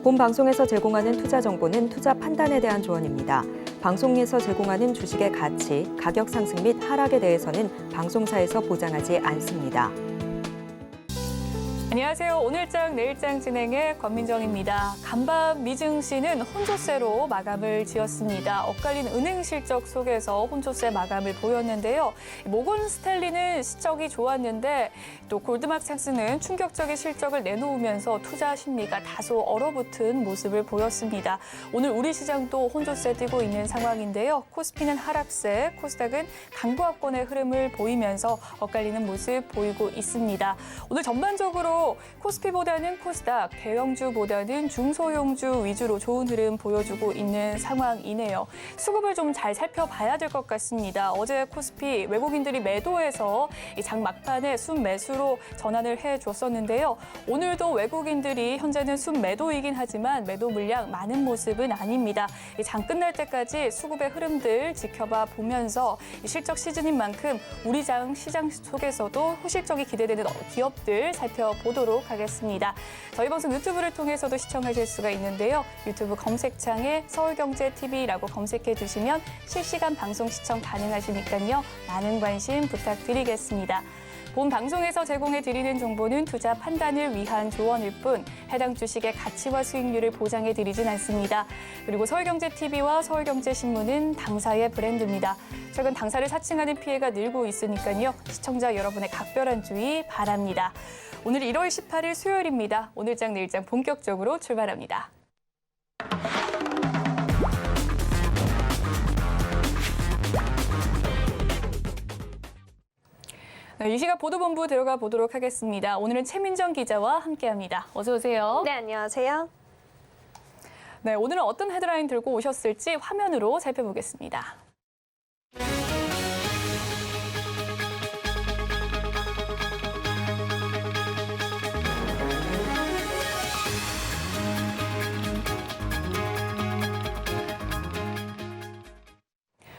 본 방송에서 제공하는 투자 정보는 투자 판단에 대한 조언입니다. 방송에서 제공하는 주식의 가치, 가격 상승 및 하락에 대해서는 방송사에서 보장하지 않습니다. 안녕하세요. 오늘장 내일장 진행의 권민정입니다. 간밤 미증시는 혼조세로 마감을 지었습니다. 엇갈린 은행 실적 속에서 혼조세 마감을 보였는데요. 모건 스탠리는 실적이 좋았는데 또 골드만삭스는 충격적인 실적을 내놓으면서 투자 심리가 다소 얼어붙은 모습을 보였습니다. 오늘 우리 시장도 혼조세 띄고 있는 상황인데요. 코스피는 하락세, 코스닥은 강보합권의 흐름을 보이면서 엇갈리는 모습 보이고 있습니다. 오늘 전반적으로 코스피보다는 코스닥, 대형주보다는 중소형주 위주로 좋은 흐름 보여주고 있는 상황이네요. 수급을 좀 잘 살펴봐야 될 것 같습니다. 어제 코스피 외국인들이 매도해서 장 막판에 순매수로 전환을 해줬었는데요. 오늘도 외국인들이 현재는 순매도이긴 하지만 매도 물량 많은 모습은 아닙니다. 장 끝날 때까지 수급의 흐름들 지켜봐 보면서 실적 시즌인 만큼 우리 장 시장 속에서도 호실적이 기대되는 기업들 살펴보도록 하겠습니다. 저희 방송 유튜브를 통해서도 시청하실 수가 있는데요. 유튜브 검색창에 서울경제TV라고 검색해 주시면 실시간 방송 시청 가능하시니까요. 많은 관심 부탁드리겠습니다. 본 방송에서 제공해드리는 정보는 투자 판단을 위한 조언일 뿐 해당 주식의 가치와 수익률을 보장해드리진 않습니다. 그리고 서울경제TV와 서울경제신문은 당사의 브랜드입니다. 최근 당사를 사칭하는 피해가 늘고 있으니까요. 시청자 여러분의 각별한 주의 바랍니다. 오늘 1월 18일 수요일입니다. 오늘장 내일장 본격적으로 출발합니다. 네, 이 시각 보도본부 들어가 보도록 하겠습니다. 오늘은 최민정 기자와 함께합니다. 어서 오세요. 네, 안녕하세요. 네, 오늘은 어떤 헤드라인 들고 오셨을지 화면으로 살펴보겠습니다.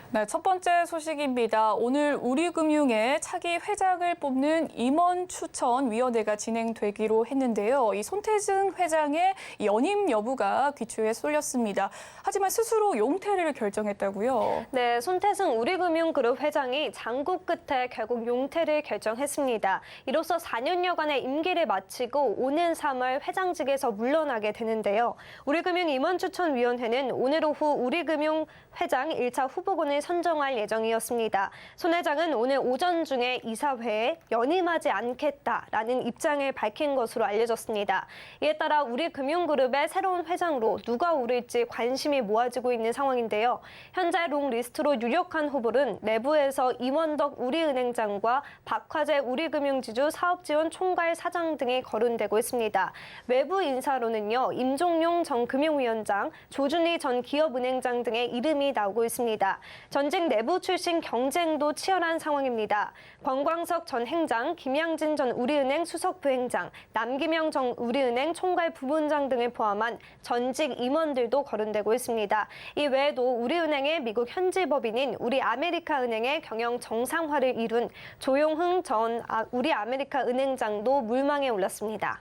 네, 첫 번째 소식입니다. 오늘 우리금융의 차기 회장을 뽑는 임원추천위원회가 진행되기로 했는데요. 이 손태승 회장의 연임 여부가 귀추에 쏠렸습니다. 하지만 스스로 용퇴를 결정했다고요? 네, 손태승 우리금융그룹 회장이 장고 끝에 결국 용퇴를 결정했습니다. 이로써 4년여간의 임기를 마치고 오는 3월 회장직에서 물러나게 되는데요. 우리금융 임원추천위원회는 오늘 오후 우리금융 회장 1차 후보군을 선정할 예정이었습니다. 손 회장은 오늘 오전 중에 이사회에 연임하지 않겠다라는 입장을 밝힌 것으로 알려졌습니다. 이에 따라 우리금융그룹의 새로운 회장으로 누가 오를지 관심이 모아지고 있는 상황인데요. 현재 롱리스트로 유력한 후보는 내부에서 임원덕 우리은행장과 박화재 우리금융지주 사업지원 총괄 사장 등이 거론되고 있습니다. 외부 인사로는요, 임종용 전 금융위원장, 조준희 전 기업은행장 등의 이름이 나오고 있습니다. 전직 내부 출신 경쟁도 치열한 상황입니다. 권광석 전 행장, 김양진 전 우리은행 수석부행장, 남기명 전 우리은행 총괄 부본장 등을 포함한 전직 임원들도 거론되고 있습니다. 이 외에도 우리은행의 미국 현지 법인인 우리아메리카은행의 경영 정상화를 이룬 조용흥 전 우리아메리카은행장도 물망에 올랐습니다.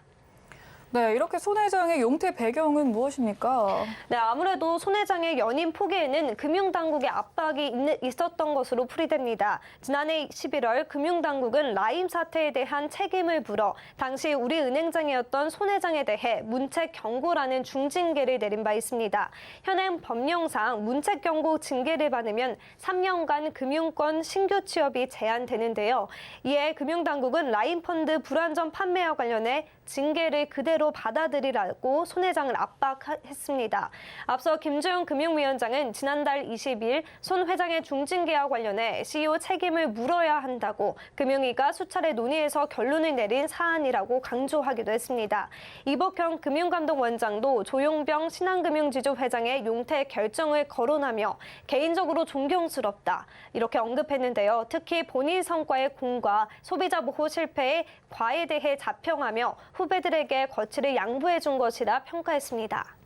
네, 이렇게 손 회장의 용퇴 배경은 무엇입니까? 네, 아무래도 손 회장의 연임 포기에는 금융당국의 압박이 있었던 것으로 풀이됩니다. 지난해 11월 금융당국은 라임 사태에 대한 책임을 물어 당시 우리은행장이었던 손 회장에 대해 문책 경고라는 중징계를 내린 바 있습니다. 현행 법령상 문책 경고 징계를 받으면 3년간 금융권 신규 취업이 제한되는데요. 이에 금융당국은 라임 펀드 불안전 판매와 관련해 징계를 그대로 받아들이라고 손 회장을 압박했습니다. 앞서 김주영 금융위원장은 지난달 20일 손 회장의 중징계와 관련해 CEO 책임을 물어야 한다고 금융위가 수차례 논의해서 결론을 내린 사안이라고 강조하기도 했습니다. 이복형 금융감독원장도 조용병 신한금융지주 회장의 용퇴 결정을 거론하며 개인적으로 존경스럽다 이렇게 언급했는데요. 특히 본인 성과의 공과 소비자 보호 실패에 과해대해 자평하며 후배들에게 거취를 양보해 준 것이라 평가했습니다.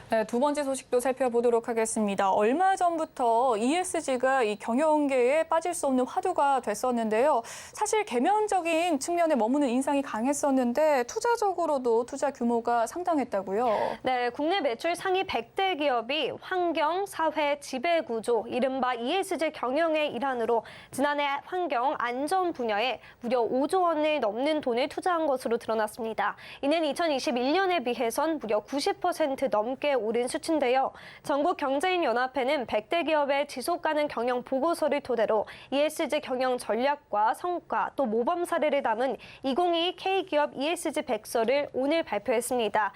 네, 두 번째 소식도 살펴보도록 하겠습니다. 얼마 전부터 ESG가 이 경영계에 빠질 수 없는 화두가 됐었는데요. 사실 계면적인 측면에 머무는 인상이 강했었는데 투자적으로도 투자 규모가 상당했다고요. 네, 국내 매출 상위 100대 기업이 환경, 사회, 지배구조, 이른바 ESG 경영의 일환으로 지난해 환경, 안전 분야에 무려 5조 원을 넘는 돈을 투자한 것으로 드러났습니다. 이는 2021년에 비해선 무려 90% 넘게 오른 수치인데요. 전국경제인연합회는 100대 기업의 지속가능 경영 보고서를 토대로 ESG 경영 전략과 성과 또 모범 사례를 담은 2022 K기업 ESG 백서를 오늘 발표했습니다.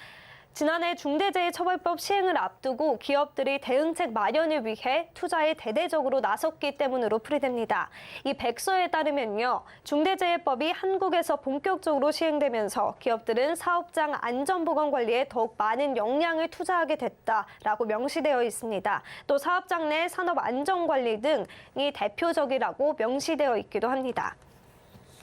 지난해 중대재해처벌법 시행을 앞두고 기업들이 대응책 마련을 위해 투자에 대대적으로 나섰기 때문으로 풀이됩니다. 이 백서에 따르면요, 중대재해법이 한국에서 본격적으로 시행되면서 기업들은 사업장 안전보건 관리에 더욱 많은 역량을 투자하게 됐다라고 명시되어 있습니다. 또 사업장 내 산업 안전관리 등이 대표적이라고 명시되어 있기도 합니다.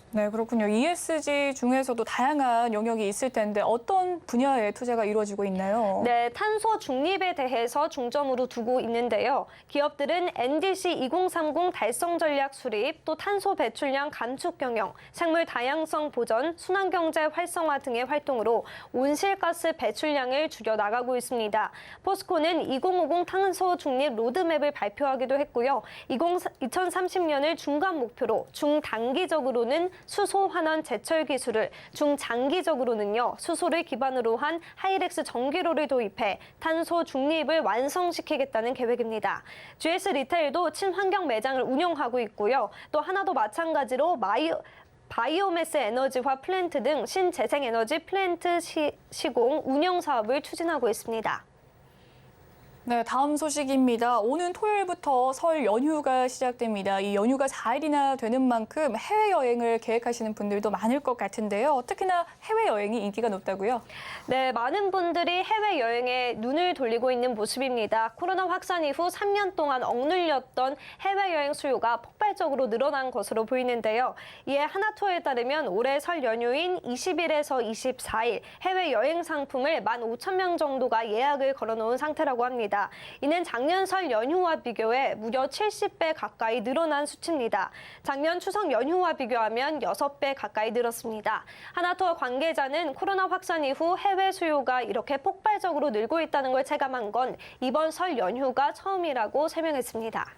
네, 그렇군요. ESG 중에서도 다양한 영역이 있을 텐데 어떤 분야에 투자가 이루어지고 있나요? 네, 탄소 중립에 대해서 중점으로 두고 있는데요. 기업들은 NDC 2030 달성 전략 수립, 또 탄소 배출량 감축 경영, 생물 다양성 보전, 순환경제 활성화 등의 활동으로 온실가스 배출량을 줄여 나가고 있습니다. 포스코는 2050 탄소 중립 로드맵을 발표하기도 했고요. 2030년을 중간 목표로 중단기적으로는 수소 환원 제철 기술을, 중장기적으로는요, 수소를 기반으로 한 하이렉스 전기로를 도입해 탄소 중립을 완성시키겠다는 계획입니다. GS 리테일도 친환경 매장을 운영하고 있고요. 또 하나도 마찬가지로 바이오매스 에너지화 플랜트 등 신재생에너지 플랜트 시공 운영 사업을 추진하고 있습니다. 네, 다음 소식입니다. 오는 토요일부터 설 연휴가 시작됩니다. 이 연휴가 4일이나 되는 만큼 해외여행을 계획하시는 분들도 많을 것 같은데요. 특히나 해외여행이 인기가 높다고요? 네, 많은 분들이 해외여행에 눈을 돌리고 있는 모습입니다. 코로나 확산 이후 3년 동안 억눌렸던 해외여행 수요가 폭발적으로 늘어난 것으로 보이는데요. 이에 하나투어에 따르면 올해 설 연휴인 20일에서 24일 해외여행 상품을 15,000명 정도가 예약을 걸어놓은 상태라고 합니다. 이는 작년 설 연휴와 비교해 무려 70배 가까이 늘어난 수치입니다. 작년 추석 연휴와 비교하면 6배 가까이 늘었습니다. 하나투어 관계자는 코로나 확산 이후 해외 수요가 이렇게 폭발적으로 늘고 있다는 걸 체감한 건 이번 설 연휴가 처음이라고 설명했습니다.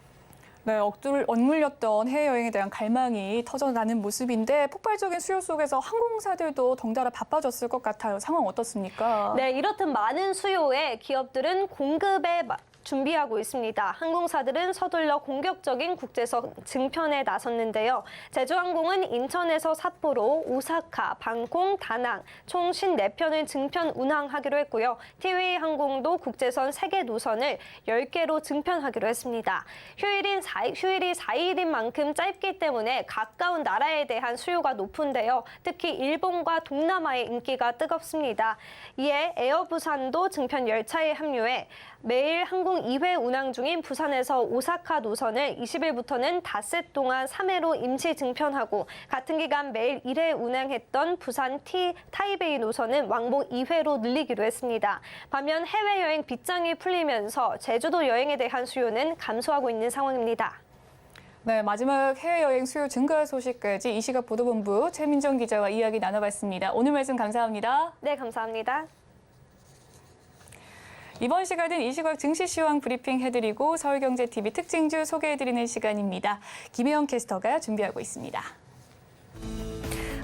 네, 억눌렸던 해외여행에 대한 갈망이 터져나는 모습인데 폭발적인 수요 속에서 항공사들도 덩달아 바빠졌을 것 같아요. 상황 어떻습니까? 네, 이렇듯 많은 수요에 기업들은 공급에 준비하고 있습니다. 항공사들은 서둘러 공격적인 국제선 증편에 나섰는데요. 제주항공은 인천에서 삿포로, 오사카, 방콕, 다낭 총 54편을 증편 운항하기로 했고요. 티웨이 항공도 국제선 3개 노선을 10개로 증편하기로 했습니다. 휴일이 4일인 만큼 짧기 때문에 가까운 나라에 대한 수요가 높은데요. 특히 일본과 동남아의 인기가 뜨겁습니다. 이에 에어부산도 증편 열차에 합류해 매일 항공 2회 운항 중인 부산에서 오사카 노선을 20일부터는 닷새 동안 3회로 임시 증편하고 같은 기간 매일 1회 운항했던 부산 타이베이 노선은 왕복 2회로 늘리기로 했습니다. 반면 해외여행 빗장이 풀리면서 제주도 여행에 대한 수요는 감소하고 있는 상황입니다. 네, 마지막 해외여행 수요 증가 소식까지 이 시각 보도본부 최민정 기자와 이야기 나눠봤습니다. 오늘 말씀 감사합니다. 네, 감사합니다. 이번 시간은 이 시각 증시 시황 브리핑 해드리고 서울경제TV 특징주 소개해드리는 시간입니다. 김혜영 캐스터가 준비하고 있습니다.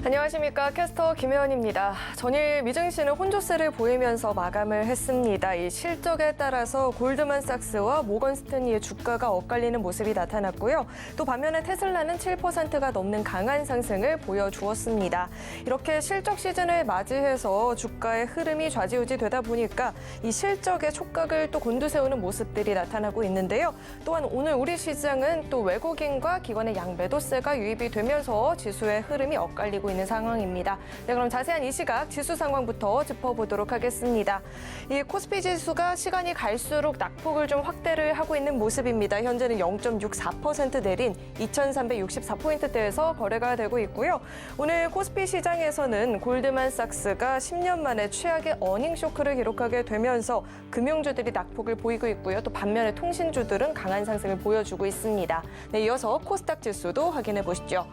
안녕하십니까. 캐스터 김혜원입니다. 전일 미증시는 혼조세를 보이면서 마감을 했습니다. 이 실적에 따라서 골드만삭스와 모건스탠리의 주가가 엇갈리는 모습이 나타났고요. 또 반면에 테슬라는 7%가 넘는 강한 상승을 보여주었습니다. 이렇게 실적 시즌을 맞이해서 주가의 흐름이 좌지우지 되다 보니까 이 실적의 촉각을 또 곤두세우는 모습들이 나타나고 있는데요. 또한 오늘 우리 시장은 또 외국인과 기관의 양매도세가 유입이 되면서 지수의 흐름이 엇갈리고 있는 상황입니다. 네, 그럼 자세한 이 시각 지수 상황부터 짚어보도록 하겠습니다. 이 코스피 지수가 시간이 갈수록 낙폭을 좀 확대를 하고 있는 모습입니다. 현재는 0.64% 내린 2,364포인트대에서 거래가 되고 있고요. 오늘 코스피 시장에서는 골드만삭스가 10년 만에 최악의 어닝 쇼크를 기록하게 되면서 금융주들이 낙폭을 보이고 있고요. 또 반면에 통신주들은 강한 상승을 보여주고 있습니다. 네, 이어서 코스닥 지수도 확인해 보시죠.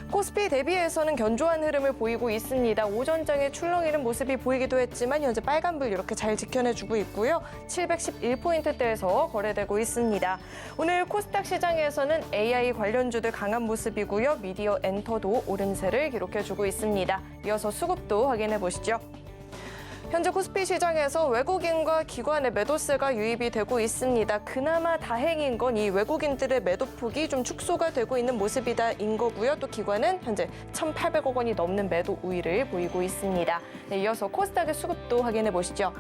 코스피 대비해서는 견조한 흐름을 보이고 있습니다. 오전장에 출렁이는 모습이 보이기도 했지만 현재 빨간불 이렇게 잘 지켜내주고 있고요. 711포인트대에서 거래되고 있습니다. 오늘 코스닥 시장에서는 AI 관련주들 강한 모습이고요. 미디어 엔터도 오름세를 기록해주고 있습니다. 이어서 수급도 확인해 보시죠. 현재 코스피 시장에서 외국인과 기관의 매도세가 유입이 되고 있습니다. 그나마 다행인 건 이 외국인들의 매도폭이 좀 축소가 되고 있는 모습이다인 거고요. 또 기관은 현재 1,800억 원이 넘는 매도 우위를 보이고 있습니다. 네, 이어서 코스닥의 수급도 확인해 보시죠.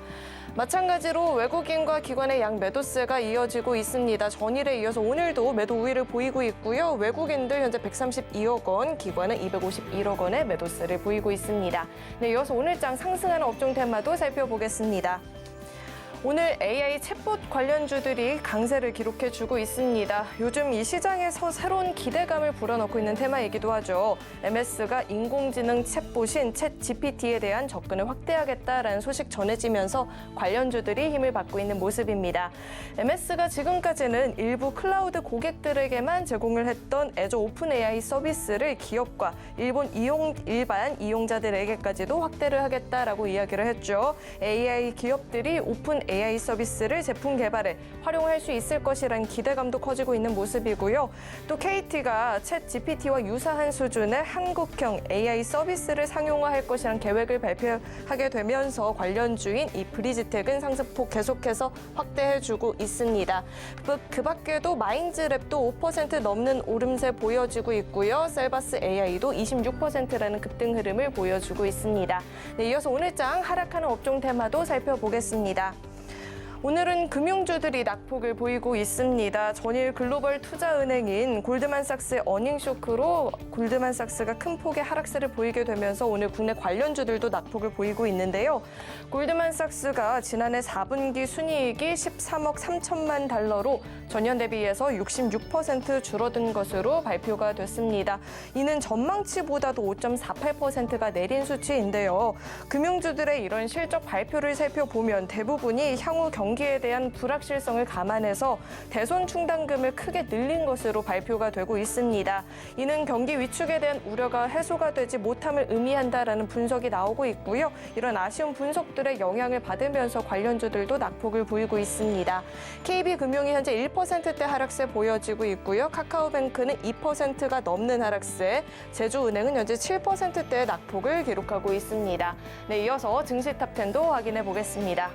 마찬가지로 외국인과 기관의 양 매도세가 이어지고 있습니다. 전일에 이어서 오늘도 매도 우위를 보이고 있고요. 외국인들 현재 132억 원, 기관은 251억 원의 매도세를 보이고 있습니다. 네, 이어서 오늘장 상승하는 업종 테마도 살펴보겠습니다. 오늘 AI 챗봇 관련주들이 강세를 기록해주고 있습니다. 요즘 이 시장에서 새로운 기대감을 불어넣고 있는 테마이기도 하죠. MS가 인공지능 챗봇인 챗GPT에 대한 접근을 확대하겠다라는 소식 전해지면서 관련주들이 힘을 받고 있는 모습입니다. MS가 지금까지는 일부 클라우드 고객들에게만 제공을 했던 애저 오픈 AI 서비스를 기업과 일반 이용자들에게까지도 확대를 하겠다라고 이야기를 했죠. AI 기업들이 오픈 AI 서비스를 제품 개발에 활용할 수 있을 것이라는 기대감도 커지고 있는 모습이고요. 또 KT가 챗 GPT와 유사한 수준의 한국형 AI 서비스를 상용화할 것이라는 계획을 발표하게 되면서 관련주인 이 브리지텍은 상승폭 계속해서 확대해주고 있습니다. 그 밖에도 마인즈랩도 5% 넘는 오름세 보여지고 있고요. 셀바스 AI도 26%라는 급등 흐름을 보여주고 있습니다. 네, 이어서 오늘장 하락하는 업종 테마도 살펴보겠습니다. 오늘은 금융주들이 낙폭을 보이고 있습니다. 전일 글로벌 투자은행인 골드만삭스의 어닝 쇼크로 골드만삭스가 큰 폭의 하락세를 보이게 되면서 오늘 국내 관련주들도 낙폭을 보이고 있는데요. 골드만삭스가 지난해 4분기 순이익이 13억 3천만 달러로 전년 대비해서 66% 줄어든 것으로 발표가 됐습니다. 이는 전망치보다도 5.48%가 내린 수치인데요. 금융주들의 이런 실적 발표를 살펴보면 대부분이 향후 경기에 대한 불확실성을 감안해서 대손 충당금을 크게 늘린 것으로 발표가 되고 있습니다. 이는 경기 위축에 대한 우려가 해소가 되지 못함을 의미한다라는 분석이 나오고 있고요. 이런 아쉬운 분석들의 영향을 받으면서 관련주들도 낙폭을 보이고 있습니다. KB금융이 현재 1%대 하락세 보여지고 있고요. 카카오뱅크는 2%가 넘는 하락세, 제주은행은 현재 7%대의 낙폭을 기록하고 있습니다. 네, 이어서 증시 탑10도 확인해 보겠습니다.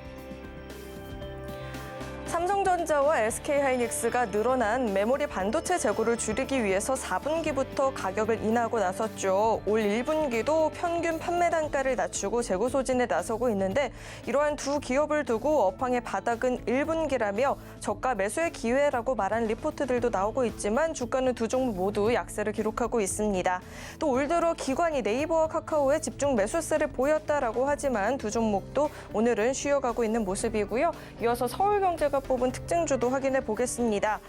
삼성전자와 SK하이닉스가 늘어난 메모리 반도체 재고를 줄이기 위해서 4분기부터 가격을 인하하고 나섰죠. 올 1분기도 평균 판매 단가를 낮추고 재고 소진에 나서고 있는데 이러한 두 기업을 두고 업황의 바닥은 1분기라며 저가 매수의 기회라고 말한 리포트들도 나오고 있지만 주가는 두 종목 모두 약세를 기록하고 있습니다. 또 올 들어 기관이 네이버와 카카오에 집중 매수세를 보였다라고 하지만 두 종목도 오늘은 쉬어가고 있는 모습이고요. 이어서 서울경제가 뽑은 특징주도 확인해 보겠습니다.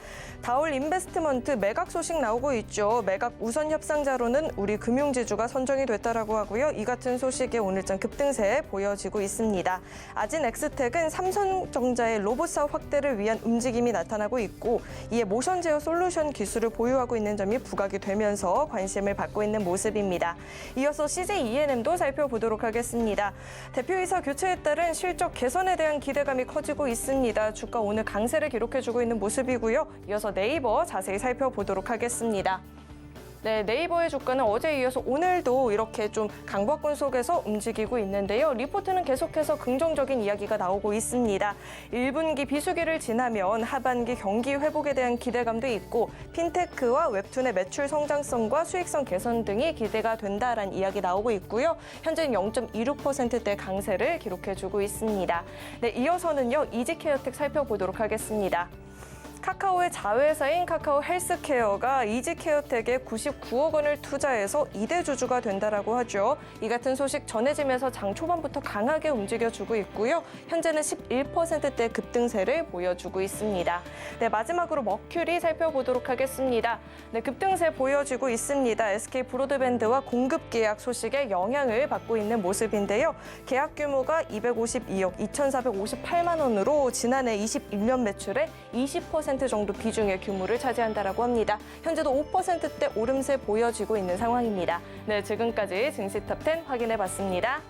다올 인베스트먼트 매각 소식 나오고 있죠. 매각 우선 협상자로는 우리 금융지주가 선정이 됐다라고 하고요. 이 같은 소식에 오늘장 급등세 보여지고 있습니다. 아진엑스텍은 삼성전자의 로봇 사업 확대를 위한 움직임이 나타나고 있고 이에 모션 제어 솔루션 기술을 보유하고 있는 점이 부각이 되면서 관심을 받고 있는 모습입니다. 이어서 CJ ENM도 살펴보도록 하겠습니다. 대표이사 교체에 따른 실적 개선에 대한 기대감이 커지고 있습니다. 주가 오늘 강세를 기록해주고 있는 모습이고요. 이어서 네이버 자세히 살펴보도록 하겠습니다. 네, 네이버의 주가는 어제에 이어서 오늘도 이렇게 좀 강박권 속에서 움직이고 있는데요. 리포트는 계속해서 긍정적인 이야기가 나오고 있습니다. 1분기 비수기를 지나면 하반기 경기 회복에 대한 기대감도 있고 핀테크와 웹툰의 매출 성장성과 수익성 개선 등이 기대가 된다라는 이야기 나오고 있고요. 현재는 0.26%대 강세를 기록해주고 있습니다. 네, 이어서는요. 이지케어텍 살펴보도록 하겠습니다. 카카오의 자회사인 카카오 헬스케어가 이지케어텍에 99억 원을 투자해서 2대 주주가 된다라고 하죠. 이 같은 소식 전해지면서 장 초반부터 강하게 움직여주고 있고요. 현재는 11%대 급등세를 보여주고 있습니다. 네, 마지막으로 머큐리 살펴보도록 하겠습니다. 네, 급등세 보여지고 있습니다. SK 브로드밴드와 공급 계약 소식에 영향을 받고 있는 모습인데요. 계약 규모가 252억 2,458만 원으로 지난해 21년 매출의 20% 정도 비중의 규모를 차지한다라고 합니다. 현재도 5%대 오름세 보여지고 있는 상황입니다. 네, 지금까지 증시 탑10 확인해봤습니다.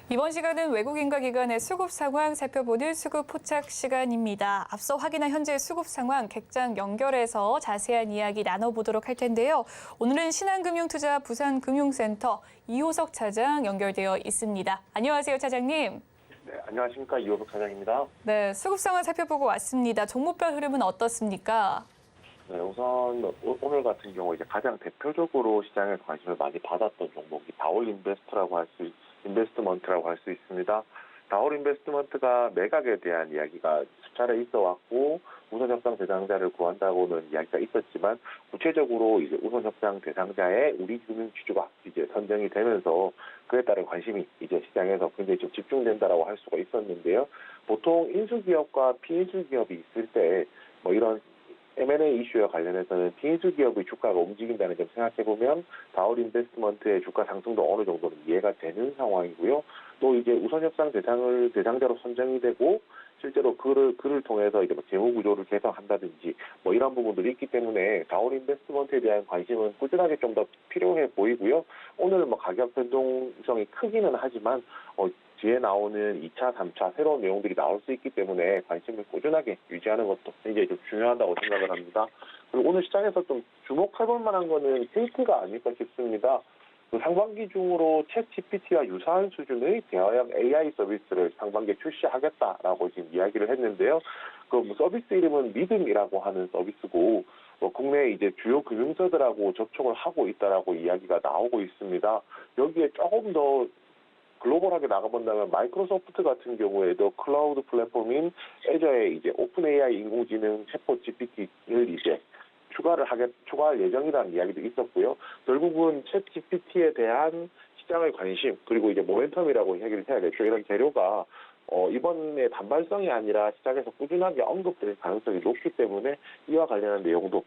이번 시간은 외국인과 기관의 수급 상황 살펴보는 수급 포착 시간입니다. 앞서 확인한 현재 수급 상황 객장 연결해서 자세한 이야기 나눠보도록 할 텐데요. 오늘은 신한금융투자 부산금융센터 이호석 차장 연결되어 있습니다. 안녕하세요, 차장님. 네, 안녕하십니까. 이호석 차장입니다. 네, 수급 상황 살펴보고 왔습니다. 종목별 흐름은 어떻습니까? 네, 우선 오늘 같은 경우 이제 가장 대표적으로 시장에서 관심을 많이 받았던 종목이 다올 인베스트먼트라고 할 수 있습니다. 다올 인베스트먼트가 매각에 대한 이야기가 수차례 있어 왔고 우선 협상 대상자를 구한다고는 이야기가 있었지만 구체적으로 이제 우선 협상 대상자의 우리금융지주가 이제 선정이 되면서 그에 따른 관심이 이제 시장에서 굉장히 좀 집중된다라고 할 수가 있었는데요. 보통 인수기업과 피인수기업이 있을 때 뭐 이런 M&A 이슈와 관련해서는 비인수기업의 주가가 움직인다는 점 생각해보면 다올 인베스트먼트의 주가 상승도 어느 정도는 이해가 되는 상황이고요. 또 이제 우선 협상 대상자로 선정이 되고 실제로 그를 통해서 이제 뭐 재무 구조를 개선한다든지 뭐 이런 부분들이 있기 때문에 다올 인베스트먼트에 대한 관심은 꾸준하게 좀 더 필요해 보이고요. 오늘 뭐 가격 변동성이 크기는 하지만 뒤에 나오는 2차, 3차 새로운 내용들이 나올 수 있기 때문에 관심을 꾸준하게 유지하는 것도 굉장히 좀 중요하다고 생각을 합니다. 그리고 오늘 시장에서 좀 주목해볼 만한 거는 KT가 아닐까 싶습니다. 그 상반기 중으로 챗GPT와 유사한 수준의 대화형 AI 서비스를 상반기에 출시하겠다라고 지금 이야기를 했는데요. 그 서비스 이름은 믿음이라고 하는 서비스고 국내 이제 주요 금융사들하고 접촉을 하고 있다라고 이야기가 나오고 있습니다. 여기에 조금 더 글로벌하게 나가본다면 마이크로소프트 같은 경우에도 클라우드 플랫폼인 애저의 이제 오픈 AI 인공지능 챗봇 GPT를 이제 추가할 예정이라는 이야기도 있었고요. 결국은 챗 GPT에 대한 시장의 관심 그리고 이제 모멘텀이라고 이야기를 해야겠죠. 이런 재료가 이번에 단발성이 아니라 시장에서 꾸준하게 언급될 가능성이 높기 때문에 이와 관련한 내용도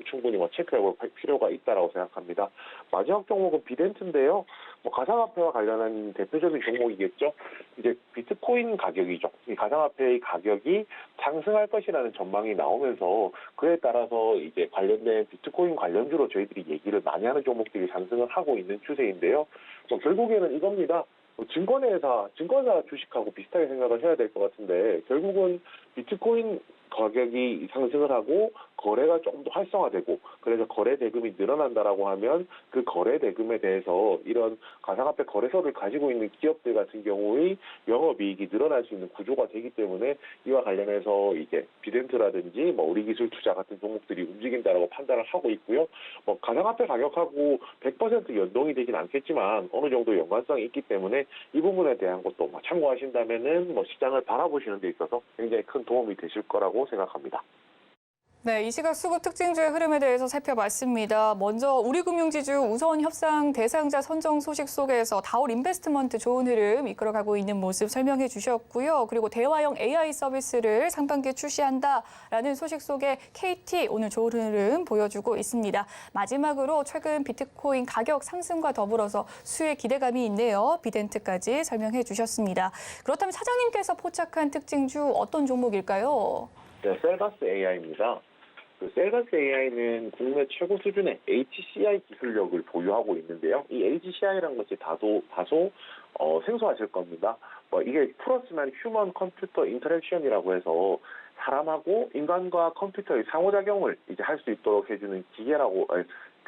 충분히 체크해볼 필요가 있다고 생각합니다. 마지막 종목은 비덴트인데요. 가상화폐와 관련한 대표적인 종목이겠죠. 이제 비트코인 가격이죠. 이 가상화폐의 가격이 상승할 것이라는 전망이 나오면서 그에 따라서 이제 관련된 비트코인 관련주로 저희들이 얘기를 많이 하는 종목들이 상승을 하고 있는 추세인데요. 결국에는 이겁니다. 증권사 주식하고 비슷하게 생각을 해야 될 것 같은데 결국은 비트코인 가격이 상승을 하고 거래가 조금 더 활성화되고 그래서 거래 대금이 늘어난다라고 하면 그 거래 대금에 대해서 이런 가상화폐 거래소를 가지고 있는 기업들 같은 경우의 영업이익이 늘어날 수 있는 구조가 되기 때문에 이와 관련해서 이제 비덴트라든지 우리기술 투자 같은 종목들이 움직인다라고 판단을 하고 있고요. 가상화폐 가격하고 100% 연동이 되진 않겠지만 어느 정도 연관성이 있기 때문에 이 부분에 대한 것도 참고하신다면은 시장을 바라보시는 데 있어서 굉장히 큰 도움이 되실 거라고 생각합니다. 네, 이 시각 수급 특징주의 흐름에 대해서 살펴봤습니다. 먼저 우리금융지주 우선 협상 대상자 선정 소식 속에서 다올 인베스트먼트 좋은 흐름 이끌어가고 있는 모습 설명해 주셨고요. 그리고 대화형 AI 서비스를 상반기에 출시한다라는 소식 속에 KT 오늘 좋은 흐름 보여주고 있습니다. 마지막으로 최근 비트코인 가격 상승과 더불어서 수혜 기대감이 있네요. 비덴트까지 설명해 주셨습니다. 그렇다면 차장님께서 포착한 특징주 어떤 종목일까요? 네, 셀가스 AI입니다. 셀가스 AI는 국내 최고 수준의 HCI 기술력을 보유하고 있는데요. 이 HCI라는 것이 다소 생소하실 겁니다. 이게 플러스만 휴먼 컴퓨터 인터랙션이라고 해서 사람하고 인간과 컴퓨터의 상호작용을 이제 할 수 있도록 해주는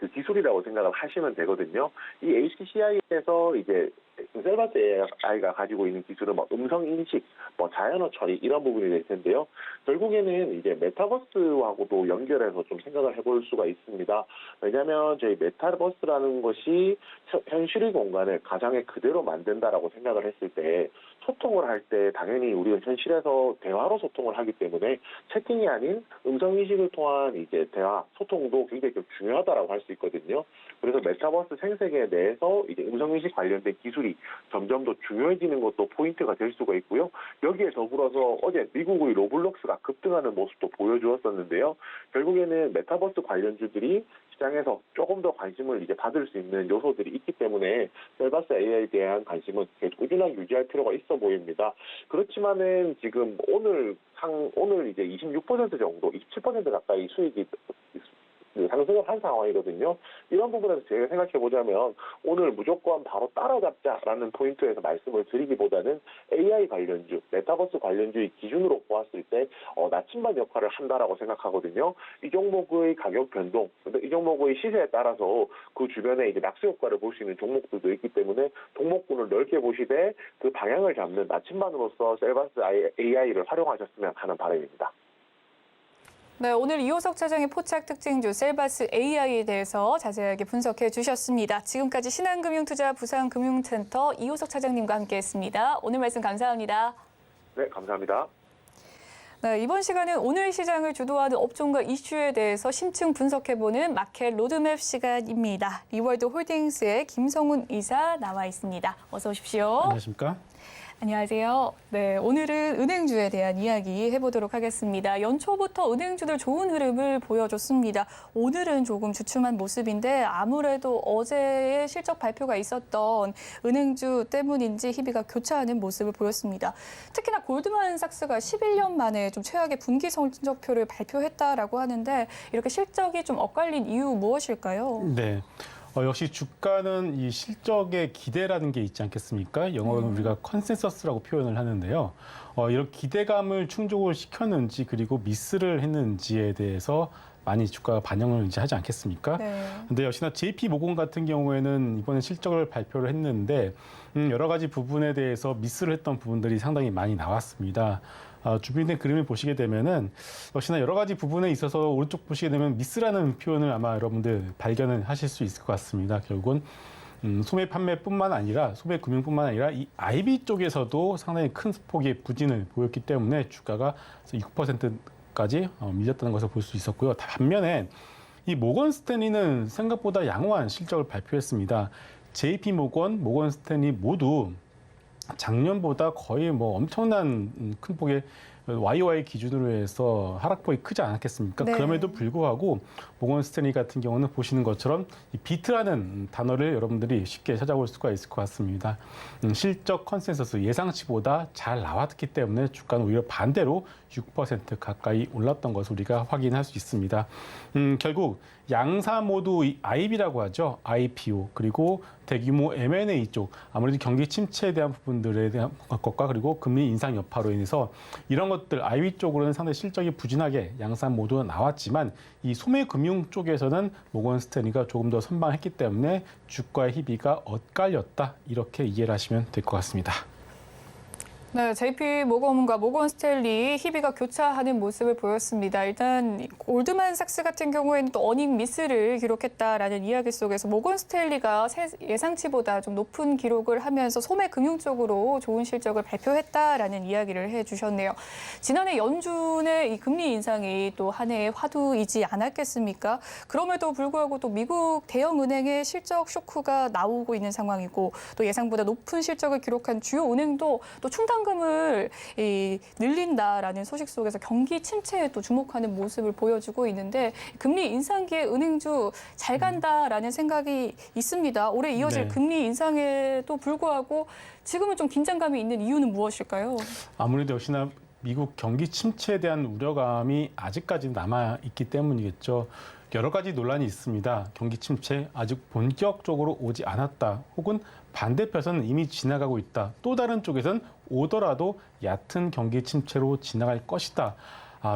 그 기술이라고 생각을 하시면 되거든요. 이 HTCI에서 이제 셀바스 AI가 가지고 있는 기술은 뭐 음성 인식, 뭐 자연어 처리 이런 부분이 될 텐데요. 결국에는 이제 메타버스하고도 연결해서 좀 생각을 해볼 수가 있습니다. 왜냐하면 저희 메타버스라는 것이 현실의 공간을 가상에 그대로 만든다라고 생각을 했을 때 소통을 할 때 당연히 우리는 현실에서 대화로 소통을 하기 때문에 채팅이 아닌 음성 인식을 통한 이제 대화, 소통도 굉장히 좀 중요하다라고 할 수 있거든요. 그래서 메타버스 생태계 내에서 이제 음성 인식 관련된 기술이 점점 더 중요해지는 것도 포인트가 될 수가 있고요. 여기에 더불어서 어제 미국의 로블록스가 급등하는 모습도 보여주었었는데요. 결국에는 메타버스 관련주들이 시장에서 조금 더 관심을 이제 받을 수 있는 요소들이 있기 때문에 셀바스 AI에 대한 관심은 계속 꾸준하게 유지할 필요가 있어 보입니다. 그렇지만은 지금 오늘 이제 26% 정도, 27% 가까이 수익이 상승을 한 상황이거든요. 이런 부분에서 제가 생각해 보자면 오늘 무조건 바로 따라잡자라는 포인트에서 말씀을 드리기보다는 AI 관련주, 메타버스 관련주의 기준으로 보았을 때 나침반 역할을 한다라고 생각하거든요. 이 종목의 가격 변동, 이 종목의 시세에 따라서 그 주변에 이제 낙수 효과를 볼 수 있는 종목들도 있기 때문에 종목군을 넓게 보시되 그 방향을 잡는 나침반으로서 셀바스 AI를 활용하셨으면 하는 바람입니다. 네, 오늘 이호석 차장의 포착 특징주 셀바스 AI에 대해서 자세하게 분석해 주셨습니다. 지금까지 신한금융투자 부산금융센터 이호석 차장님과 함께했습니다. 오늘 말씀 감사합니다. 네, 감사합니다. 네, 이번 시간은 오늘 시장을 주도하는 업종과 이슈에 대해서 심층 분석해보는 마켓 로드맵 시간입니다. 리월드 홀딩스의 김성훈 이사 나와 있습니다. 어서 오십시오. 안녕하십니까? 안녕하세요. 네, 오늘은 은행주에 대한 이야기 해보도록 하겠습니다. 연초부터 은행주들 좋은 흐름을 보여줬습니다. 오늘은 조금 주춤한 모습인데 아무래도 어제의 실적 발표가 있었던 은행주 때문인지 희비가 교차하는 모습을 보였습니다. 특히나 골드만삭스가 11년 만에 좀 최악의 분기 성적표를 발표했다라고 하는데 이렇게 실적이 좀 엇갈린 이유 무엇일까요? 네. 역시 주가는 이 실적의 기대라는 게 있지 않겠습니까? 영어로는 우리가 컨센서스라고 표현을 하는데요. 이런 기대감을 충족을 시켰는지 그리고 미스를 했는지에 대해서 많이 주가가 반영을 이제 하지 않겠습니까? 네. 근데 역시나 JP 모건 같은 경우에는 이번에 실적을 발표를 했는데 여러 가지 부분에 대해서 미스를 했던 부분들이 상당히 많이 나왔습니다. 주변의 그림을 보시게 되면은 역시나 여러 가지 부분에 있어서 오른쪽 보시게 되면 미스라는 표현을 아마 여러분들 발견을 하실 수 있을 것 같습니다. 결국은 소매 판매뿐만 아니라 소매 금융뿐만 아니라 이 IB 쪽에서도 상당히 큰 폭의 부진을 보였기 때문에 주가가 6%까지 밀렸다는 것을 볼 수 있었고요. 반면에 이 모건 스탠리는 생각보다 양호한 실적을 발표했습니다. JP 모건, 모건 스탠리 모두 작년보다 거의 뭐 엄청난 큰 폭의 YOY 기준으로 해서 하락폭이 크지 않았겠습니까? 네. 그럼에도 불구하고 모건 스탠리 같은 경우는 보시는 것처럼 이 비트라는 단어를 여러분들이 쉽게 찾아볼 수가 있을 것 같습니다. 실적 컨센서스 예상치보다 잘 나왔기 때문에 주가는 오히려 반대로 6% 가까이 올랐던 것을 우리가 확인할 수 있습니다. 결국 양사 모두 IB라고 하죠. IPO 그리고 대규모 M&A 쪽 아무래도 경기 침체에 대한 부분들에 대한 것과 그리고 금리 인상 여파로 인해서 이런 것들 IB 쪽으로는 상당히 실적이 부진하게 양사 모두 나왔지만 이 소매금융 쪽에서는 모건 스탠리가 조금 더 선방했기 때문에 주가의 희비가 엇갈렸다 이렇게 이해를 하시면 될 것 같습니다. 네, JP 모건과 모건 스탠리 희비가 교차하는 모습을 보였습니다. 일단 골드만삭스 같은 경우에는 또 어닝 미스를 기록했다라는 이야기 속에서 모건 스탠리가 예상치보다 좀 높은 기록을 하면서 소매 금융 쪽으로 좋은 실적을 발표했다라는 이야기를 해주셨네요. 지난해 연준의 이 금리 인상이 또 한 해의 화두이지 않았겠습니까? 그럼에도 불구하고 또 미국 대형 은행의 실적 쇼크가 나오고 있는 상황이고 또 예상보다 높은 실적을 기록한 주요 은행도 또 충당금을 늘린다라는 소식 속에서 경기 침체에 또 주목하는 모습을 보여주고 있는데 금리 인상기에 은행주 잘 간다라는 생각이 있습니다. 올해 이어질 네. 금리 인상에도 불구하고 지금은 좀 긴장감이 있는 이유는 무엇일까요? 아무래도 역시나 미국 경기 침체에 대한 우려감이 아직까지 남아있기 때문이겠죠. 여러 가지 논란이 있습니다. 경기 침체 아직 본격적으로 오지 않았다. 혹은 반대편에서는 이미 지나가고 있다. 또 다른 쪽에서는 오더라도 얕은 경기 침체로 지나갈 것이다.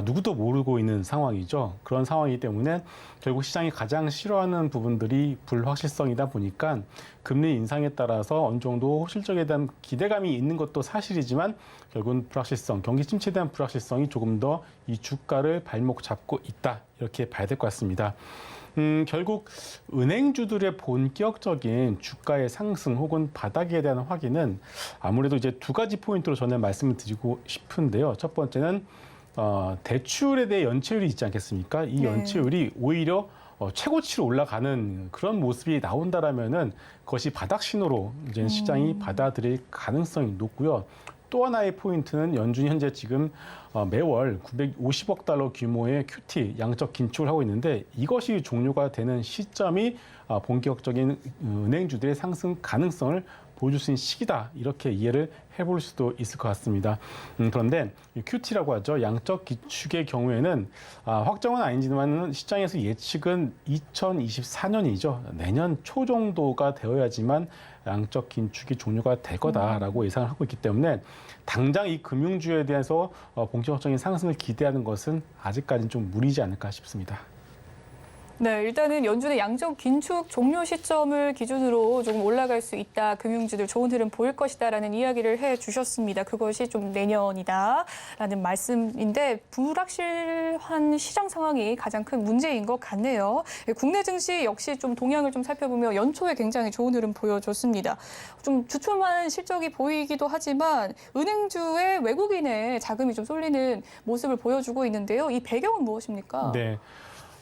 누구도 모르고 있는 상황이죠. 그런 상황이기 때문에 결국 시장이 가장 싫어하는 부분들이 불확실성이다 보니까 금리 인상에 따라서 어느 정도 실적에 대한 기대감이 있는 것도 사실이지만 결국은 불확실성, 경기 침체에 대한 불확실성이 조금 더 이 주가를 발목 잡고 있다. 이렇게 봐야 될 것 같습니다. 결국 은행주들의 본격적인 주가의 상승 혹은 바닥에 대한 확인은 아무래도 이제 두 가지 포인트로 저는 말씀을 드리고 싶은데요. 첫 번째는 대출에 대해 연체율이 있지 않겠습니까? 이 네. 연체율이 오히려 최고치로 올라가는 그런 모습이 나온다라면은 그것이 바닥 신호로 이제 시장이 받아들일 가능성이 높고요. 또 하나의 포인트는 연준이 현재 지금 매월 950억 달러 규모의 QT 양적 긴축을 하고 있는데 이것이 종료가 되는 시점이 본격적인 은행주들의 상승 가능성을 보여줄 수 있는 시기다 이렇게 이해를 해볼 수도 있을 것 같습니다. 그런데 QT라고 하죠. 양적 기축의 경우에는 확정은 아니지만 시장에서 예측은 2024년이죠. 내년 초 정도가 되어야지만 양적 긴축이 종료가 될 거다라고 예상을 하고 있기 때문에 당장 이 금융주에 대해서 본격적인 상승을 기대하는 것은 아직까지는 좀 무리지 않을까 싶습니다. 네, 일단은 연준의 양적 긴축 종료 시점을 기준으로 조금 올라갈 수 있다. 금융주들 좋은 흐름 보일 것이다라는 이야기를 해주셨습니다. 그것이 좀 내년이다라는 말씀인데 불확실한 시장 상황이 가장 큰 문제인 것 같네요. 국내 증시 역시 좀 동향을 좀 살펴보면 연초에 굉장히 좋은 흐름 보여줬습니다. 좀 주춤한 실적이 보이기도 하지만 은행주의 외국인의 자금이 좀 쏠리는 모습을 보여주고 있는데요. 이 배경은 무엇입니까? 네.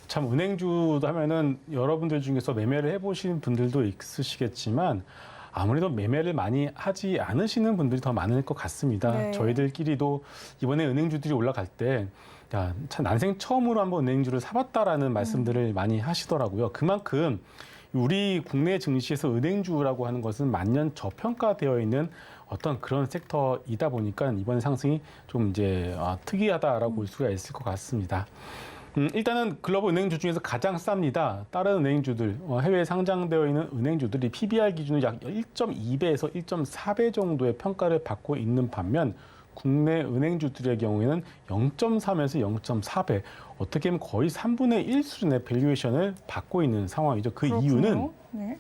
참 은행주도 하면은 여러분들 중에서 매매를 해보신 분들도 있으시겠지만 아무래도 매매를 많이 하지 않으시는 분들이 더 많을 것 같습니다. 네. 저희들끼리도 이번에 은행주들이 올라갈 때 야, 참 난생 처음으로 한번 은행주를 사봤다라는 말씀들을 많이 하시더라고요. 그만큼 우리 국내 증시에서 은행주라고 하는 것은 만년 저평가되어 있는 어떤 그런 섹터이다 보니까 이번 상승이 좀 이제 특이하다라고 볼 수가 있을 것 같습니다. 일단은 글로벌 은행주 중에서 가장 쌉니다. 다른 은행주들, 해외에 상장되어 있는 은행주들이 PBR 기준으로 약 1.2배에서 1.4배 정도의 평가를 받고 있는 반면 국내 은행주들의 경우에는 0.3에서 0.4배, 어떻게 보면 거의 3분의 1 수준의 밸류에이션을 받고 있는 상황이죠. 그 그렇군요. 이유는 네.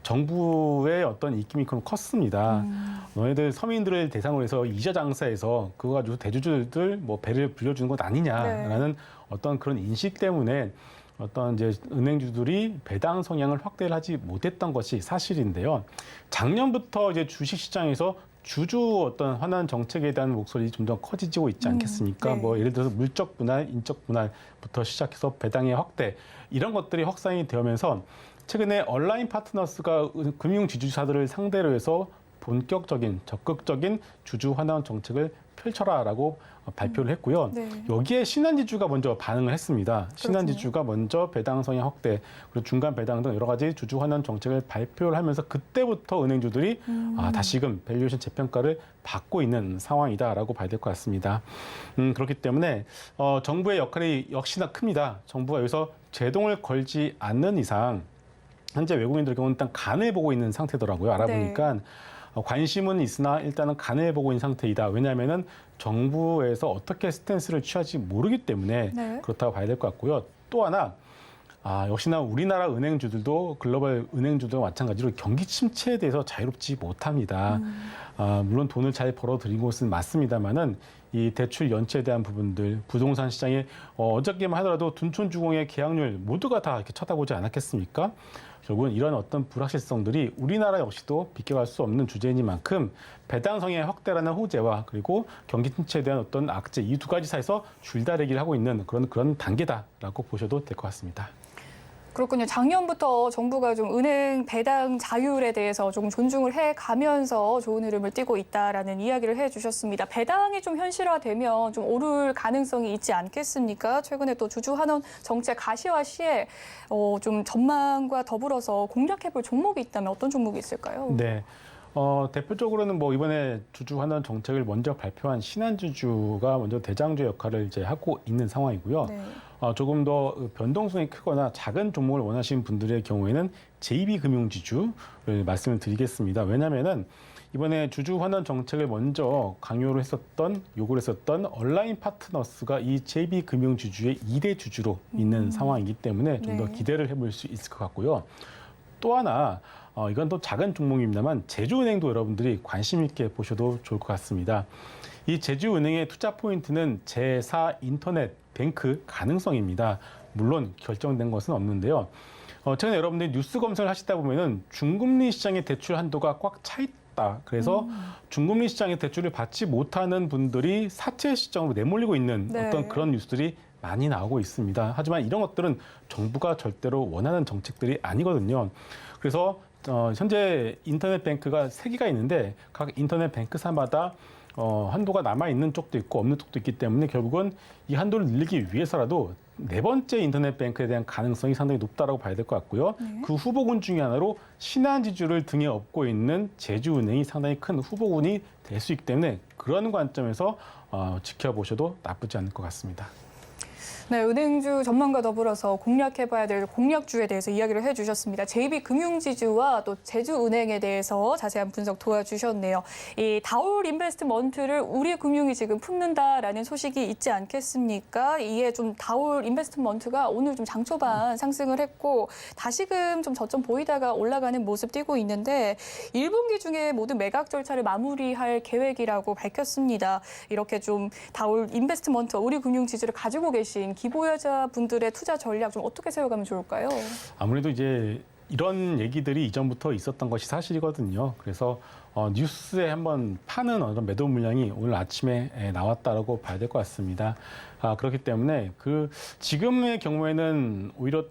정부의 어떤 입김이 그럼 컸습니다. 너희들 서민들을 대상으로 해서 이자 장사해서 그거 가지고 대주주들 뭐 배를 불려주는 것 아니냐라는 어떤 그런 인식 때문에 어떤 이제 은행주들이 배당 성향을 확대를 하지 못했던 것이 사실인데요. 작년부터 이제 주식시장에서 주주 어떤 환원 정책에 대한 목소리 좀 더 커지고 있지 않겠습니까? 네. 뭐 예를 들어서 물적 분할, 인적 분할부터 시작해서 배당의 확대 이런 것들이 확산이 되면서 최근에 온라인 파트너스가 금융 지주사들을 상대로 해서 본격적인 적극적인 주주 환원 정책을 펼쳐라라고 발표를 했고요. 네. 여기에 신한지주가 먼저 반응을 했습니다. 신한지주가 먼저 배당 성향 확대, 그리고 중간 배당 등 여러 가지 주주 환원 정책을 발표를 하면서 그때부터 은행주들이 다시금 밸류에이션 재평가를 받고 있는 상황이다라고 봐야 될 것 같습니다. 그렇기 때문에 정부의 역할이 역시나 큽니다. 정부가 여기서 제동을 걸지 않는 이상 현재 외국인들 경우는 일단 간을 보고 있는 상태더라고요. 알아보니까 관심은 있으나 일단은 간을 보고 있는 상태이다. 왜냐하면은 정부에서 어떻게 스탠스를 취할지 모르기 때문에 네. 그렇다고 봐야 될 것 같고요. 또 하나 역시나 우리나라 은행주들도 글로벌 은행주들과 마찬가지로 경기 침체에 대해서 자유롭지 못합니다. 물론 돈을 잘 벌어들인 곳은 맞습니다만은 이 대출 연체에 대한 부분들, 부동산 시장에 어저께만 하더라도 둔촌주공의 계약률 모두가 다 이렇게 쳐다보지 않았겠습니까? 결국은 이런 어떤 불확실성들이 우리나라 역시도 비껴갈 수 없는 주제이니만큼 배당 성향 확대라는 호재와 그리고 경기 침체에 대한 어떤 악재 이 두 가지 사이에서 줄다리기를 하고 있는 그런 단계다라고 보셔도 될 것 같습니다. 그렇군요. 작년부터 정부가 좀 은행 배당 자율에 대해서 조금 존중을 해가면서 좋은 흐름을 띠고 있다라는 이야기를 해주셨습니다. 배당이 좀 현실화되면 좀 오를 가능성이 있지 않겠습니까? 최근에 또 주주 환원 정책 가시화 시에 좀 전망과 더불어서 공략해볼 종목이 있다면 어떤 종목이 있을까요? 네. 대표적으로는 뭐 이번에 주주 환원 정책을 먼저 발표한 신한지주가 먼저 대장주 역할을 이제 하고 있는 상황이고요. 네. 조금 더 변동성이 크거나 작은 종목을 원하시는 분들의 경우에는 JB금융지주를 말씀을 드리겠습니다. 왜냐하면은 이번에 주주 환원 정책을 먼저 강요를 했었던 요구를 했었던 온라인 파트너스가 이 JB금융지주의 2대 주주로 있는 상황이기 때문에 좀 더 네. 기대를 해볼 수 있을 것 같고요. 또 하나 이건 또 작은 종목입니다만 제주은행도 여러분들이 관심 있게 보셔도 좋을 것 같습니다. 이 제주은행의 투자 포인트는 제4 인터넷 뱅크 가능성입니다. 물론 결정된 것은 없는데요. 최근에 여러분들이 뉴스 검색을 하시다 보면은 중금리 시장의 대출 한도가 꽉 차 있다. 그래서 중금리 시장의 대출을 받지 못하는 분들이 사채 시장으로 내몰리고 있는 네. 어떤 그런 뉴스들이 많이 나오고 있습니다. 하지만 이런 것들은 정부가 절대로 원하는 정책들이 아니거든요. 그래서 현재 인터넷 뱅크가 3개가 있는데 각 인터넷 뱅크사마다 한도가 남아있는 쪽도 있고 없는 쪽도 있기 때문에 결국은 이 한도를 늘리기 위해서라도 4번째 인터넷 뱅크에 대한 가능성이 상당히 높다라고 봐야 될 것 같고요. 그 후보군 중에 하나로 신한지주를 등에 업고 있는 제주은행이 상당히 큰 후보군이 될 수 있기 때문에 그런 관점에서 지켜보셔도 나쁘지 않을 것 같습니다. 네, 은행주 전망과 더불어서 공략해봐야 될 공략주에 대해서 이야기를 해주셨습니다. JB금융지주와 또 제주은행에 대해서 자세한 분석 도와주셨네요. 이 다올 인베스트먼트를 우리금융이 지금 품는다라는 소식이 있지 않겠습니까? 이에 좀 다올 인베스트먼트가 오늘 좀 장초반 상승을 했고 다시금 좀 저점 보이다가 올라가는 모습 띄고 있는데 1분기 중에 모든 매각 절차를 마무리할 계획이라고 밝혔습니다. 이렇게 좀 다올 인베스트먼트 우리금융지주를 가지고 계신 기보유자분들의 투자 전략 좀 어떻게 세워가면 좋을까요? 아무래도 이제 이런 얘기들이 이전부터 있었던 것이 사실이거든요. 그래서 뉴스에 한번 파는 어떤 매도 물량이 오늘 아침에 나왔다라고 봐야 될 것 같습니다. 그렇기 때문에 지금의 경우에는 오히려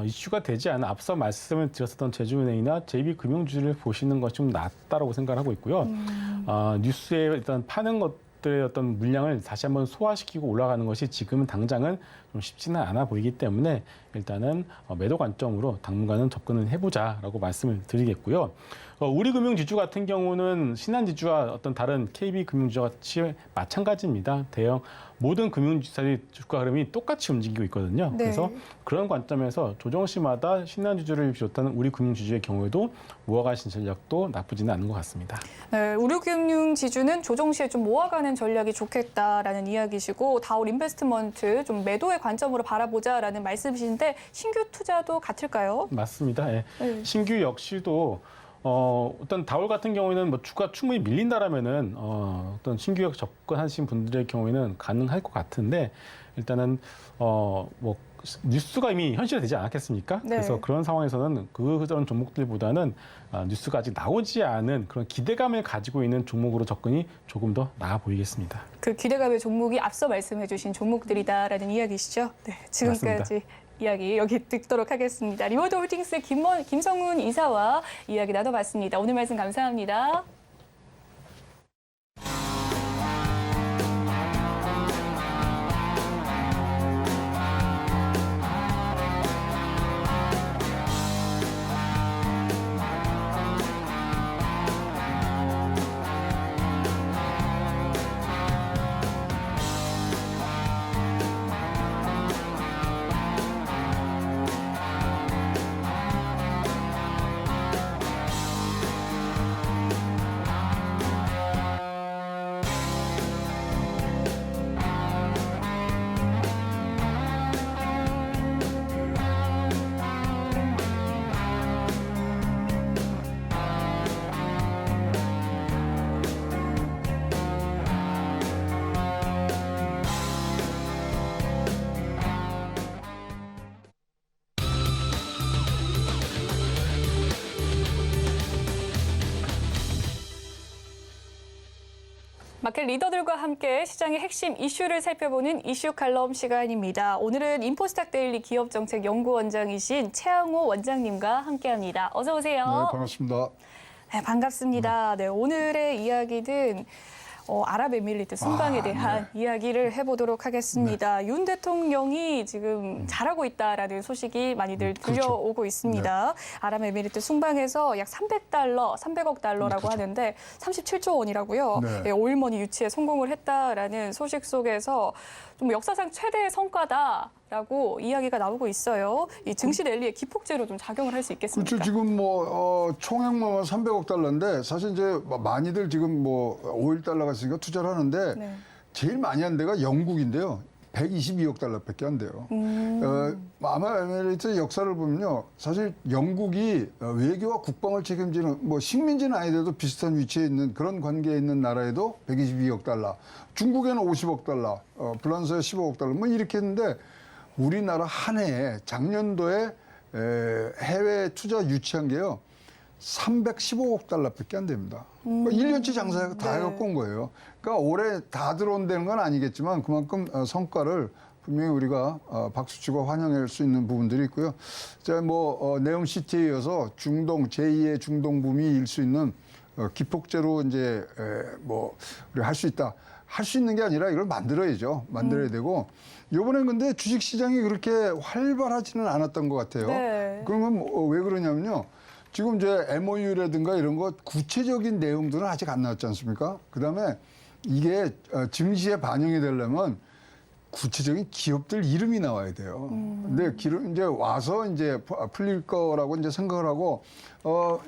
이슈가 되지 않은 앞서 말씀을 드렸었던 제주은행이나 JB금융주를 보시는 것이 좀 낫다라고 생각하고 있고요. 뉴스에 일단 파는 것들의 어떤 물량을 다시 한번 소화시키고 올라가는 것이 지금은 당장은 좀 쉽지는 않아 보이기 때문에 일단은 매도 관점으로 당분간은 접근을 해보자라고 말씀을 드리겠고요. 우리금융지주 같은 경우는 신한지주와 어떤 다른 KB금융지주와 같이 마찬가지입니다. 대형 모든 금융지주사의 주가 흐름이 똑같이 움직이고 있거든요. 네. 그래서 그런 관점에서 조정 시마다 신한지주를 비롯한 우리 금융지주의 경우에도 모아가신 전략도 나쁘지는 않은 것 같습니다. 네, 우리금융지주는 조정 시에 좀 모아가는 전략이 좋겠다라는 이야기시고 다올 인베스트먼트 좀 매도의 관점으로 바라보자라는 말씀이신데 신규 투자도 같을까요? 맞습니다. 예. 네. 신규 역시도 어떤 다올 같은 경우에는 뭐 주가 충분히 밀린다라면은 어떤 신규 접근하신 분들의 경우에는 가능할 것 같은데 일단은 뭐 뉴스가 이미 현실화되지 않았겠습니까? 네. 그래서 그런 상황에서는 그런 종목들보다는 뉴스가 아직 나오지 않은 그런 기대감을 가지고 있는 종목으로 접근이 조금 더 나아 보이겠습니다. 그 기대감의 종목이 앞서 말씀해주신 종목들이다라는 이야기시죠? 네, 지금까지 맞습니다. 이야기 여기 듣도록 하겠습니다. 리워드 홀딩스 김성훈 이사와 이야기 나눠봤습니다. 오늘 말씀 감사합니다. 마켓 리더들과 함께 시장의 핵심 이슈를 살펴보는 이슈 칼럼 시간입니다. 오늘은 인포스탁 데일리 기업정책연구원장이신 최항호 원장님과 함께합니다. 어서 오세요. 네, 반갑습니다. 네, 반갑습니다. 네, 오늘의 이야기는 아랍에미리트 순방에 대한 이야기를 해보도록 하겠습니다. 윤 대통령이 지금 잘하고 있다라는 소식이 많이들 들려오고 있습니다. 아랍에미리트 순방에서 약 300억 달러라고 그렇죠. 하는데 37조 원이라고요. 네. 네, 오일머니 유치에 성공을 했다라는 소식 속에서 좀 역사상 최대의 성과다라고 이야기가 나오고 있어요. 이 증시 랠리에 기폭제로 좀 작용을 할 수 있겠습니까? 그렇죠. 지금 총액만 300억 달러인데 사실 이제 많이들 지금 5일 달러가 있으니까 투자를 하는데 네. 제일 많이 한 데가 영국인데요. 122억 달러밖에 안 돼요. 아마 에미레이트 역사를 보면요. 사실 영국이 외교와 국방을 책임지는 식민지는 아니더라도 비슷한 위치에 있는 그런 관계에 있는 나라에도 122억 달러. 중국에는 50억 달러, 프랑스에 15억 달러 이렇게 했는데 우리나라 한 해에 작년도에 해외 투자 유치한 게요. 315억 달러밖에 안 됩니다. 1년치 장사 다 해갖고 온 거예요. 그러니까 올해 다 들어온다는 건 아니겠지만 그만큼 성과를 분명히 우리가 박수치고 환영할 수 있는 부분들이 있고요. 자, 네옴시티에 이어서 중동, 제2의 중동 붐이 일 수 있는 기폭제로 이제 우리가 할 수 있다. 할 수 있는 게 아니라 이걸 만들어야죠. 만들어야 되고 요번에 근데 주식 시장이 그렇게 활발하지는 않았던 것 같아요. 네. 그러면 왜 그러냐면요. 지금 이제 MOU라든가 이런 거 구체적인 내용들은 아직 안 나왔지 않습니까? 그다음에 이게 증시에 반영이 되려면 구체적인 기업들 이름이 나와야 돼요. 근데 이제 와서 이제 풀릴 거라고 이제 생각을 하고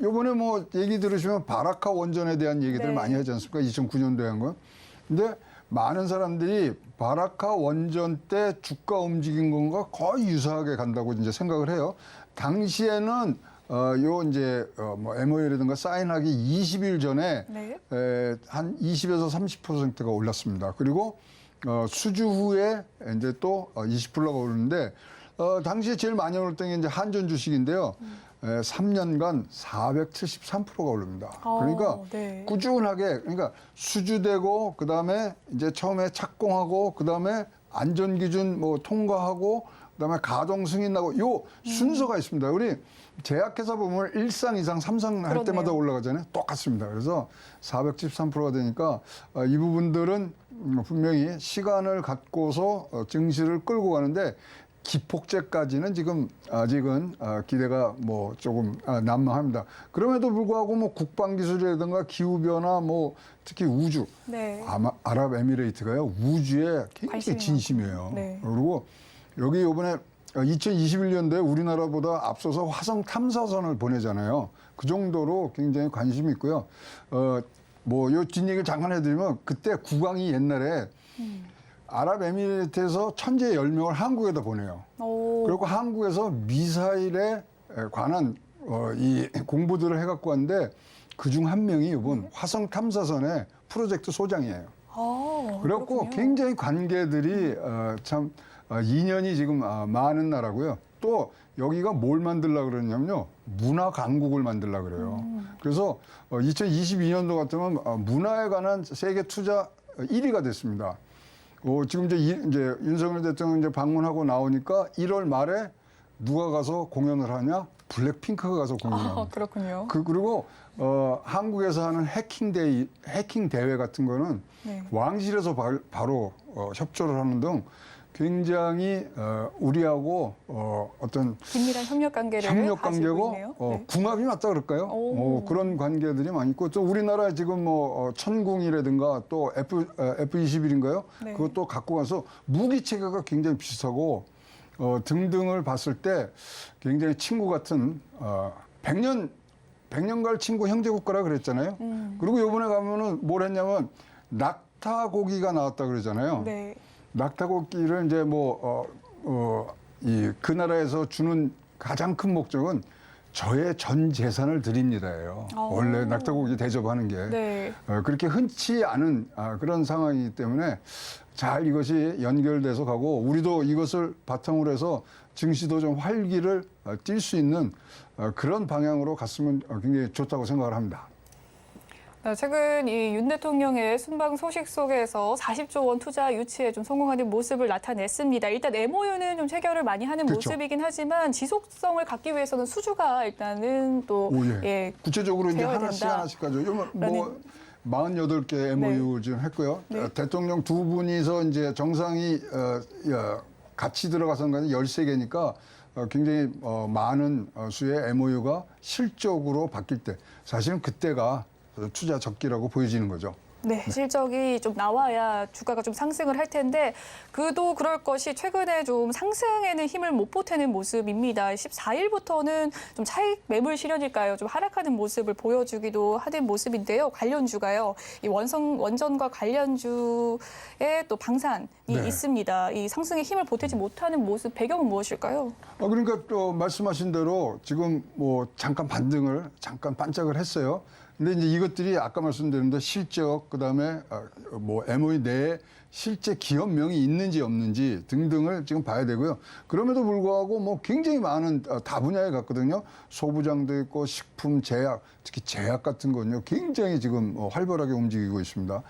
요번에 얘기 들으시면 바라카 원전에 대한 얘기들 네. 많이 하지 않습니까? 2009년도에 한 거. 근데 많은 사람들이 바라카 원전 때 주가 움직인 건가 거의 유사하게 간다고 이제 생각을 해요. 당시에는 MOU라든가 사인하기 20일 전에 네. 한 20에서 30%가 올랐습니다. 그리고 수주 후에 이제 또 20%가 오르는데 당시에 제일 많이 올랐던 게 이제 한전 주식인데요. 3년간 473%가 오릅니다. 그러니까 네. 꾸준하게 그러니까 수주되고 그다음에 이제 처음에 착공하고 그다음에 안전 기준 통과하고 그다음에 가동 승인 나고 요 순서가 있습니다. 우리 제약회사 보면 1상, 2상, 3상 할 때마다 올라가잖아요. 똑같습니다. 그래서 473%가 되니까 이 부분들은 분명히 시간을 갖고서 증시를 끌고 가는데 기폭제까지는 지금 아직은 기대가 조금 난망합니다. 그럼에도 불구하고 국방기술이라든가 기후변화 특히 우주 네. 아랍에미레이트가요 우주에 굉장히 관심이 진심이에요. 네. 그리고 여기 이번에 2021년도에 우리나라보다 앞서서 화성 탐사선을 보내잖아요. 그 정도로 굉장히 관심이 있고요. 요 뒷얘기를 잠깐 해드리면 그때 국왕이 옛날에 아랍에미레이트에서 천재 10명을 한국에다 보내요. 그리고 한국에서 미사일에 관한 이 공부들을 해갖고 왔는데 그중 한 명이 이번 화성 탐사선의 프로젝트 소장이에요. 그래갖고 그렇군요. 굉장히 관계들이 참 인연이 지금 많은 나라고요. 또 여기가 뭘 만들려고 그러냐면요. 문화 강국을 만들려고 그래요. 그래서 2022년도 같으면 문화에 관한 세계 투자 1위가 됐습니다. 지금 이제 윤석열 대통령 이제 방문하고 나오니까 1월 말에 누가 가서 공연을 하냐? 블랙핑크가 가서 공연합니다. 그렇군요. 그리고 한국에서 하는 해킹 대회 같은 거는 네. 왕실에서 바로 협조를 하는 등 굉장히 우리하고 어떤 긴밀한 협력 관계를 협력 가지고 관계고 있네요. 네. 궁합이 맞다 그럴까요? 그런 관계들이 많이 있고 또 우리나라 지금 천궁이라든가 또 F-21인가요? 네. 그것도 갖고 가서 무기 체계가 굉장히 비슷하고 등등을 봤을 때 굉장히 친구 같은 100년 갈 친구 형제국가라 그랬잖아요. 그리고 이번에 가면은 뭘 했냐면 낙타고기가 나왔다 그러잖아요. 네. 낙타고기를 이제 그 나라에서 주는 가장 큰 목적은 저의 전 재산을 드립니다예요. 원래 낙타고기 대접하는 게 네. 그렇게 흔치 않은 그런 상황이기 때문에 잘 이것이 연결돼서 가고 우리도 이것을 바탕으로 해서 증시도 좀 활기를 띨 수 있는 그런 방향으로 갔으면 굉장히 좋다고 생각을 합니다. 최근 이 윤 대통령의 순방 소식 속에서 40조 원 투자 유치에 좀 성공하는 모습을 나타냈습니다. 일단 MOU는 좀 체결을 많이 하는 그렇죠. 모습이긴 하지만 지속성을 갖기 위해서는 수주가 일단은 또 예. 구체적으로 이제 되어야 하나씩 된다. 하나씩 가죠. 48개 MOU 지금 했고요. 네. 대통령 두 분이서 이제 정상이 같이 들어가서는 건 13개니까 굉장히 많은 수의 MOU가 실적으로 바뀔 때 사실은 그때가 투자 적기라고 보여지는 거죠. 네, 실적이 좀 나와야 주가가 좀 상승을 할 텐데 그도 그럴 것이 최근에 좀 상승에는 힘을 못 보태는 모습입니다. 14일부터는 좀 차익 매물 실현일까요? 좀 하락하는 모습을 보여주기도 하는 모습인데요. 관련주가요. 이 원전과 관련주에 또 방산이 네. 있습니다. 이 상승에 힘을 보태지 못하는 모습 배경은 무엇일까요? 그러니까 또 말씀하신 대로 지금 뭐 잠깐 반등을 잠깐 반짝을 했어요. 근데 이제 이것들이 아까 말씀드린 대로 실적 그다음에 뭐 MOE 내에 실제 기업명이 있는지 없는지 등등을 지금 봐야 되고요. 그럼에도 불구하고 뭐 굉장히 많은 다 분야에 갔거든요. 소부장도 있고 식품, 제약, 특히 제약 같은 건요. 굉장히 지금 활발하게 움직이고 있습니다.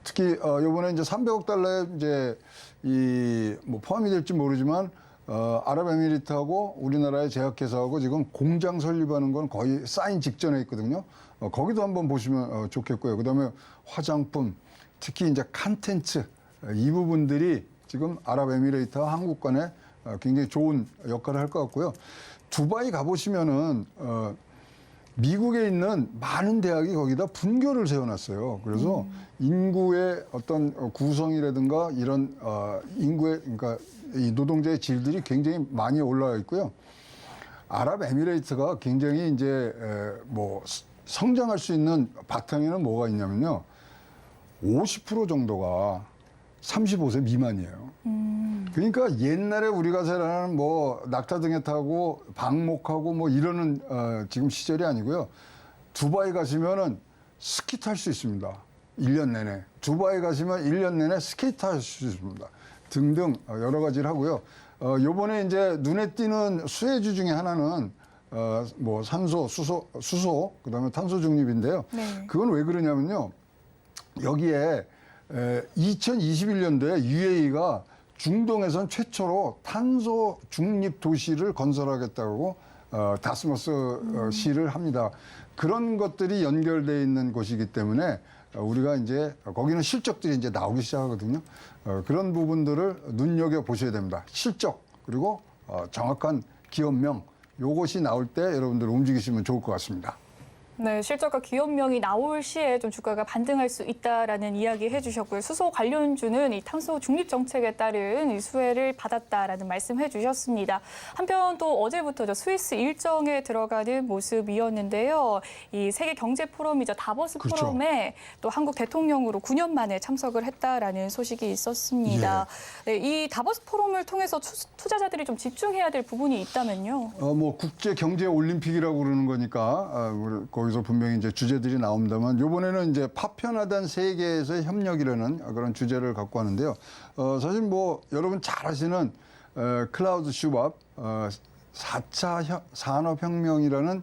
특히 이번에 이제 300억 달러에 이제 이 뭐 포함이 될지 모르지만 아랍에미리트하고 우리나라의 제약회사하고 지금 공장 설립하는 건 거의 사인 직전에 있거든요. 거기도 한번 보시면 좋겠고요. 그다음에 화장품, 특히 이제 컨텐츠 이 부분들이 지금 아랍에미레이트와 한국 간에 굉장히 좋은 역할을 할 것 같고요. 두바이 가보시면은 미국에 있는 많은 대학이 거기다 분교를 세워놨어요. 그래서 인구의 어떤 구성이라든가 이런 인구의 그러니까 이 노동자의 질들이 굉장히 많이 올라와 있고요. 아랍에미레이트가 굉장히 이제 뭐 성장할 수 있는 바탕에는 뭐가 있냐면요. 50% 정도가 35세 미만이에요. 그러니까 옛날에 우리가 생각하는 뭐 낙타등에 타고 방목하고 뭐 이러는 지금 시절이 아니고요. 두바이 가시면은 스키 탈 수 있습니다. 1년 내내. 두바이 가시면 1년 내내 스키 탈 수 있습니다. 등등 여러 가지를 하고요. 요번에 이제 눈에 띄는 수혜주 중에 하나는 뭐 산소, 수소, 그다음에 탄소 중립인데요. 네. 그건 왜 그러냐면요. 여기에 2021년도에 UAE가 중동에선 최초로 탄소 중립 도시를 건설하겠다고 다스머스 시를 합니다. 그런 것들이 연결되어 있는 곳이기 때문에 우리가 이제 거기는 실적들이 이제 나오기 시작하거든요. 그런 부분들을 눈여겨 보셔야 됩니다. 실적 그리고 정확한 기업명 요것이 나올 때 여러분들 움직이시면 좋을 것 같습니다. 네, 실적과 기업명이 나올 시에 좀 주가가 반등할 수 있다라는 이야기 해주셨고요. 수소 관련주는 이 탄소 중립 정책에 따른 이 수혜를 받았다라는 말씀해 주셨습니다. 한편 또 어제부터 저 스위스 일정에 들어가는 모습이었는데요. 이 세계 경제 포럼이죠. 다보스 그렇죠. 포럼에 또 한국 대통령으로 9년 만에 참석을 했다라는 소식이 있었습니다. 네, 이 다보스 포럼을 통해서 투자자들이 좀 집중해야 될 부분이 있다면요. 뭐 국제 경제 올림픽이라고 그러는 거니까 거기서 분명히 이제 주제들이 나옵니다만 이번에는 이제 파편화된 세계에서의 협력이라는 그런 주제를 갖고 하는데요. 사실 뭐 여러분 잘 아시는 클라우스 슈밥 4차 산업혁명이라는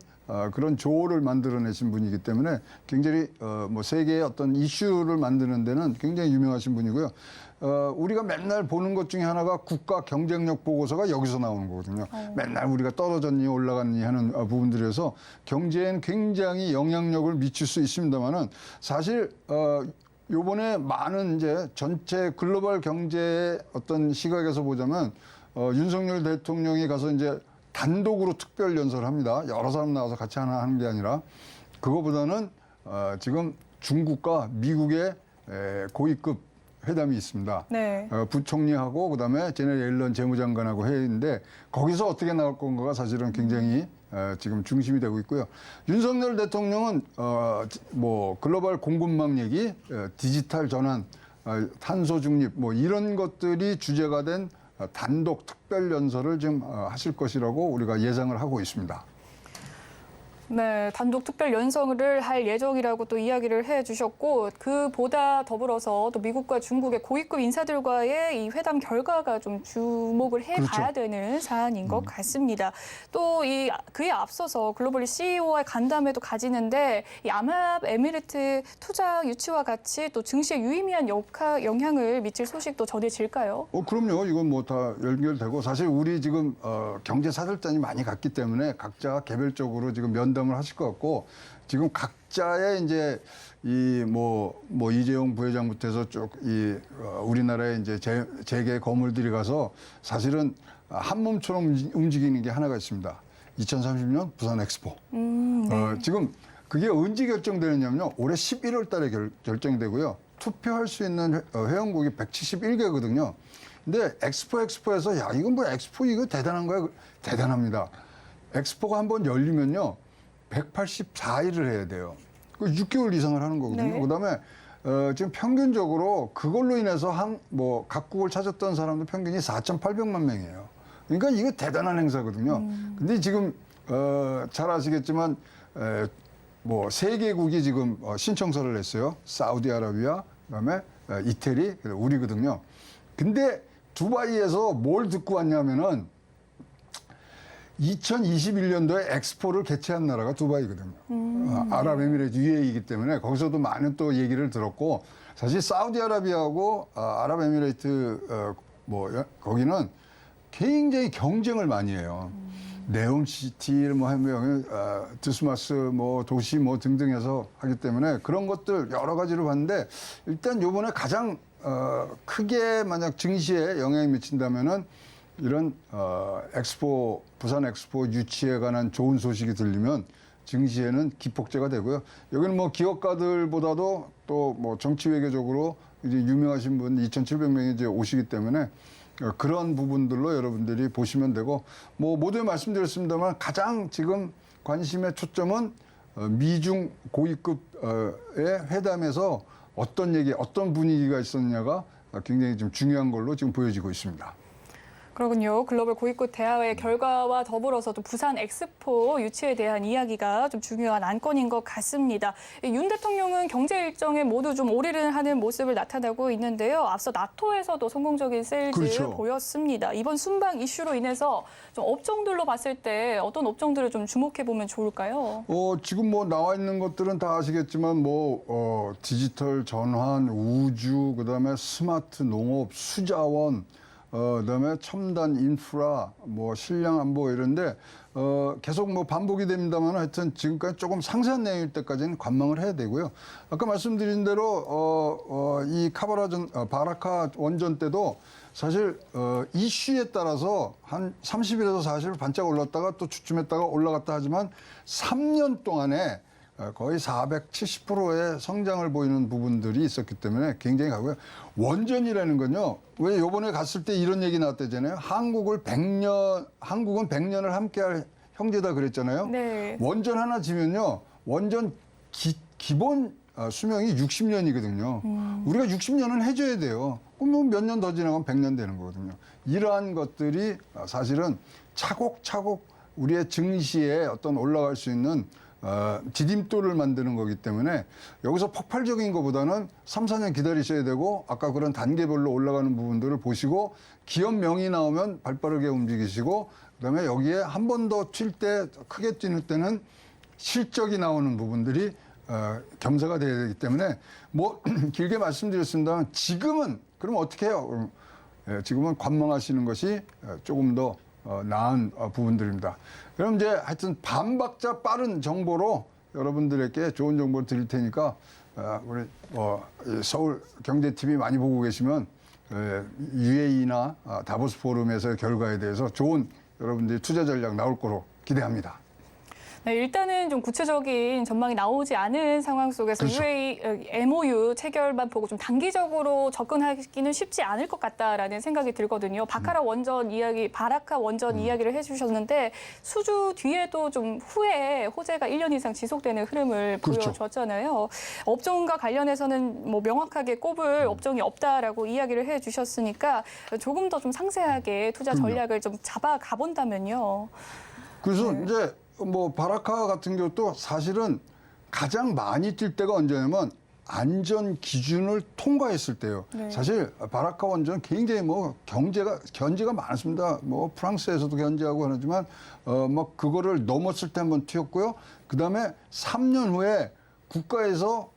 그런 조어를 만들어내신 분이기 때문에 굉장히 뭐 세계의 어떤 이슈를 만드는 데는 굉장히 유명하신 분이고요. 우리가 맨날 보는 것 중에 하나가 국가 경쟁력 보고서가 여기서 나오는 거거든요. 맨날 우리가 떨어졌니 올라갔니 하는 부분들에서 경제엔 굉장히 영향력을 미칠 수 있습니다만은 사실 요번에 많은 이제 전체 글로벌 경제의 어떤 시각에서 보자면 윤석열 대통령이 가서 이제 단독으로 특별 연설을 합니다. 여러 사람 나와서 같이 하는 게 아니라 그거보다는 지금 중국과 미국의 고위급 회담이 있습니다. 네. 부총리하고 그다음에 제네럴 옐런 재무장관하고 회의인데 거기서 어떻게 나올 건가가 사실은 굉장히 지금 중심이 되고 있고요. 윤석열 대통령은 뭐 글로벌 공급망 얘기, 디지털 전환, 탄소 중립 뭐 이런 것들이 주제가 된 단독 특별 연설을 지금 하실 것이라고 우리가 예상을 하고 있습니다. 네, 단독 특별 연설을 할 예정이라고 또 이야기를 해주셨고 그보다 더불어서 또 미국과 중국의 고위급 인사들과의 이 회담 결과가 좀 주목을 해봐야 그렇죠. 되는 사안인 것 같습니다. 또 그에 앞서서 글로벌리 CEO와의 간담회도 가지는데 이 아랍에미리트 투자 유치와 같이 또 증시에 유의미한 영향을 미칠 소식도 전해질까요? 그럼요. 이건 뭐 다 연결되고 사실 우리 지금 경제 사절단이 많이 갔기 때문에 각자 개별적으로 지금 면담을 하실 것 같고 지금 각자의 이제 이 뭐 이재용 부회장부터 해서 쭉 이 우리나라의 이제 재계 거물들이 가서 사실은 한 몸처럼 움직이는 게 하나가 있습니다. 2030년 부산 엑스포. 네. 지금 그게 언제 결정되느냐면요. 올해 11월 달에 결정되고요. 투표할 수 있는 회원국이 171개거든요. 근데 엑스포에서 야, 이건 뭐 엑스포 이거 대단한 거야. 대단합니다. 엑스포가 한번 열리면요. 184일을 해야 돼요. 그 6개월 이상을 하는 거거든요. 네. 그다음에 지금 평균적으로 그걸로 인해서 각국을 찾았던 사람도 평균이 4,800만 명이에요. 그러니까 이거 대단한 행사거든요. 근데 지금 잘 아시겠지만 뭐 3개국이 지금 신청서를 냈어요. 사우디아라비아, 그다음에 이태리, 우리거든요. 근데 두바이에서 뭘 듣고 왔냐면은 2021년도에 엑스포를 개최한 나라가 두바이거든요. 아랍에미레이트 UAE이기 때문에 거기서도 많은 또 얘기를 들었고, 사실 사우디아라비아하고 아랍에미레이트 거기는 굉장히 경쟁을 많이 해요. 네옴시티 뭐 하면 드스마스 뭐 도시 뭐 등등해서 하기 때문에 그런 것들 여러 가지로 봤는데, 일단 요번에 가장 크게 만약 증시에 영향이 미친다면은 이런 엑스포, 부산 엑스포 유치에 관한 좋은 소식이 들리면 증시에는 기폭제가 되고요. 여기는 뭐 기업가들보다도 또 뭐 정치 외교적으로 이제 유명하신 분 2,700명이 이제 오시기 때문에 그런 부분들로 여러분들이 보시면 되고, 뭐 모두에 말씀드렸습니다만 가장 지금 관심의 초점은 미중 고위급의 회담에서 어떤 분위기가 있었냐가 굉장히 좀 중요한 걸로 지금 보여지고 있습니다. 그렇군요. 글로벌 고위급 대화의 결과와 더불어서 또 부산 엑스포 유치에 대한 이야기가 좀 중요한 안건인 것 같습니다. 윤 대통령은 경제 일정에 모두 좀 올인을 하는 모습을 나타내고 있는데요. 앞서 나토에서도 성공적인 세일즈 그렇죠. 보였습니다. 이번 순방 이슈로 인해서 좀 업종들로 봤을 때 어떤 업종들을 좀 주목해 보면 좋을까요? 지금 뭐 나와 있는 것들은 다 아시겠지만 디지털 전환, 우주, 그다음에 스마트 농업, 수자원, 그다음에 첨단 인프라, 뭐 식량 안보 이런데 계속 뭐 반복이 됩니다만 하여튼 지금까지 조금 상세한 내용일 때까지는 관망을 해야 되고요. 아까 말씀드린 대로 이 바라카 원전 때도 사실 이슈에 따라서 한 30일에서 40일 반짝 올랐다가 또 주춤했다가 올라갔다 하지만 3년 동안에 거의 470%의 성장을 보이는 부분들이 있었기 때문에 굉장히 가고요. 원전이라는 건요. 왜 요번에 갔을 때 이런 얘기 나왔대잖아요. 한국은 100년을 함께할 형제다 그랬잖아요. 네. 원전 하나 지면요. 원전 기본 수명이 60년이거든요. 우리가 60년은 해줘야 돼요. 그럼 몇 년 더 지나가면 100년 되는 거거든요. 이러한 것들이 사실은 차곡차곡 우리의 증시에 어떤 올라갈 수 있는 디딤돌을 만드는 거기 때문에 여기서 폭발적인 것보다는 3, 4년 기다리셔야 되고, 아까 그런 단계별로 올라가는 부분들을 보시고 기업명이 나오면 발빠르게 움직이시고, 그다음에 여기에 한 번 더 튈 때, 크게 뛰는 때는 실적이 나오는 부분들이 겸사가 돼야 되기 때문에 뭐 길게 말씀드렸습니다만 지금은 그럼 어떻게 해요? 지금은 관망하시는 것이 조금 더 나은 부분들입니다. 그럼 이제 하여튼 반박자 빠른 정보로 여러분들에게 좋은 정보를 드릴 테니까 우리 서울 경제TV 많이 보고 계시면 UAE나 다보스 포럼에서의 결과에 대해서 좋은 여러분들이 투자 전략 나올 거로 기대합니다. 네, 일단은 좀 구체적인 전망이 나오지 않은 상황 속에서 그렇죠. MOU 체결만 보고 좀 단기적으로 접근하기는 쉽지 않을 것 같다라는 생각이 들거든요. 바라카 원전 이야기를 해주셨는데 수주 뒤에도 좀 후에 호재가 1년 이상 지속되는 흐름을 그렇죠. 보여줬잖아요. 업종과 관련해서는 뭐 명확하게 꼽을 업종이 없다라고 이야기를 해주셨으니까 조금 더 좀 상세하게 투자 전략을 좀 잡아 가본다면요. 그래서 이제 뭐 바라카 같은 경우도 사실은 가장 많이 뛸 때가 언제냐면 안전 기준을 통과했을 때요. 네. 사실 바라카 원전 굉장히 뭐 견제가 많습니다. 뭐 프랑스에서도 견제하고 하지만 뭐 그거를 넘었을 때 한번 튀었고요. 그다음에 3년 후에 국가에서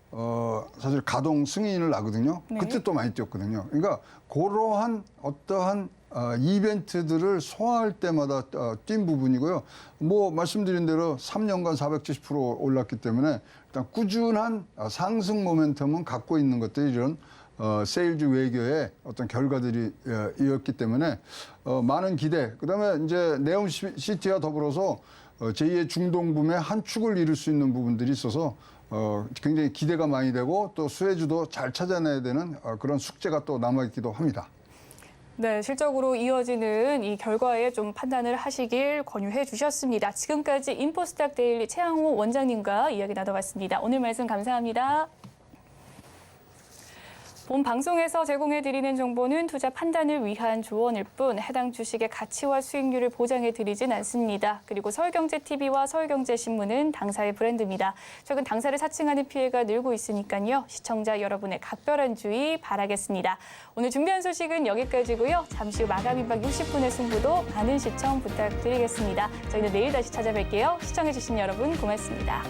사실 가동 승인을 나거든요. 네. 그때 또 많이 뛰었거든요. 그러니까 그러한 어떠한 이벤트들을 소화할 때마다 뛴 부분이고요. 뭐 말씀드린 대로 3년간 470% 올랐기 때문에 일단 꾸준한 상승 모멘텀은 갖고 있는 것들이 이런 세일즈 외교의 어떤 결과들이 이었기 때문에 많은 기대. 그다음에 이제 네옴시티와 더불어서 제2의 중동붐의 한 축을 이룰 수 있는 부분들이 있어서 굉장히 기대가 많이 되고 또 수혜주도 잘 찾아내야 되는 그런 숙제가 또 남아있기도 합니다. 네, 실적으로 이어지는 이 결과에 좀 판단을 하시길 권유해 주셨습니다. 지금까지 인포스탁 데일리 최양호 원장님과 이야기 나눠봤습니다. 오늘 말씀 감사합니다. 본 방송에서 제공해드리는 정보는 투자 판단을 위한 조언일 뿐 해당 주식의 가치와 수익률을 보장해드리진 않습니다. 그리고 서울경제TV와 서울경제신문은 당사의 브랜드입니다. 최근 당사를 사칭하는 피해가 늘고 있으니까요. 시청자 여러분의 각별한 주의 바라겠습니다. 오늘 준비한 소식은 여기까지고요. 잠시 후 마감 임박 60분의 승부도 많은 시청 부탁드리겠습니다. 저희는 내일 다시 찾아뵐게요. 시청해주신 여러분 고맙습니다.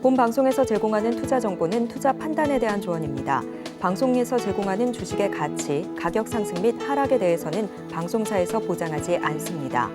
본 방송에서 제공하는 투자 정보는 투자 판단에 대한 조언입니다. 방송에서 제공하는 주식의 가치, 가격 상승 및 하락에 대해서는 방송사에서 보장하지 않습니다.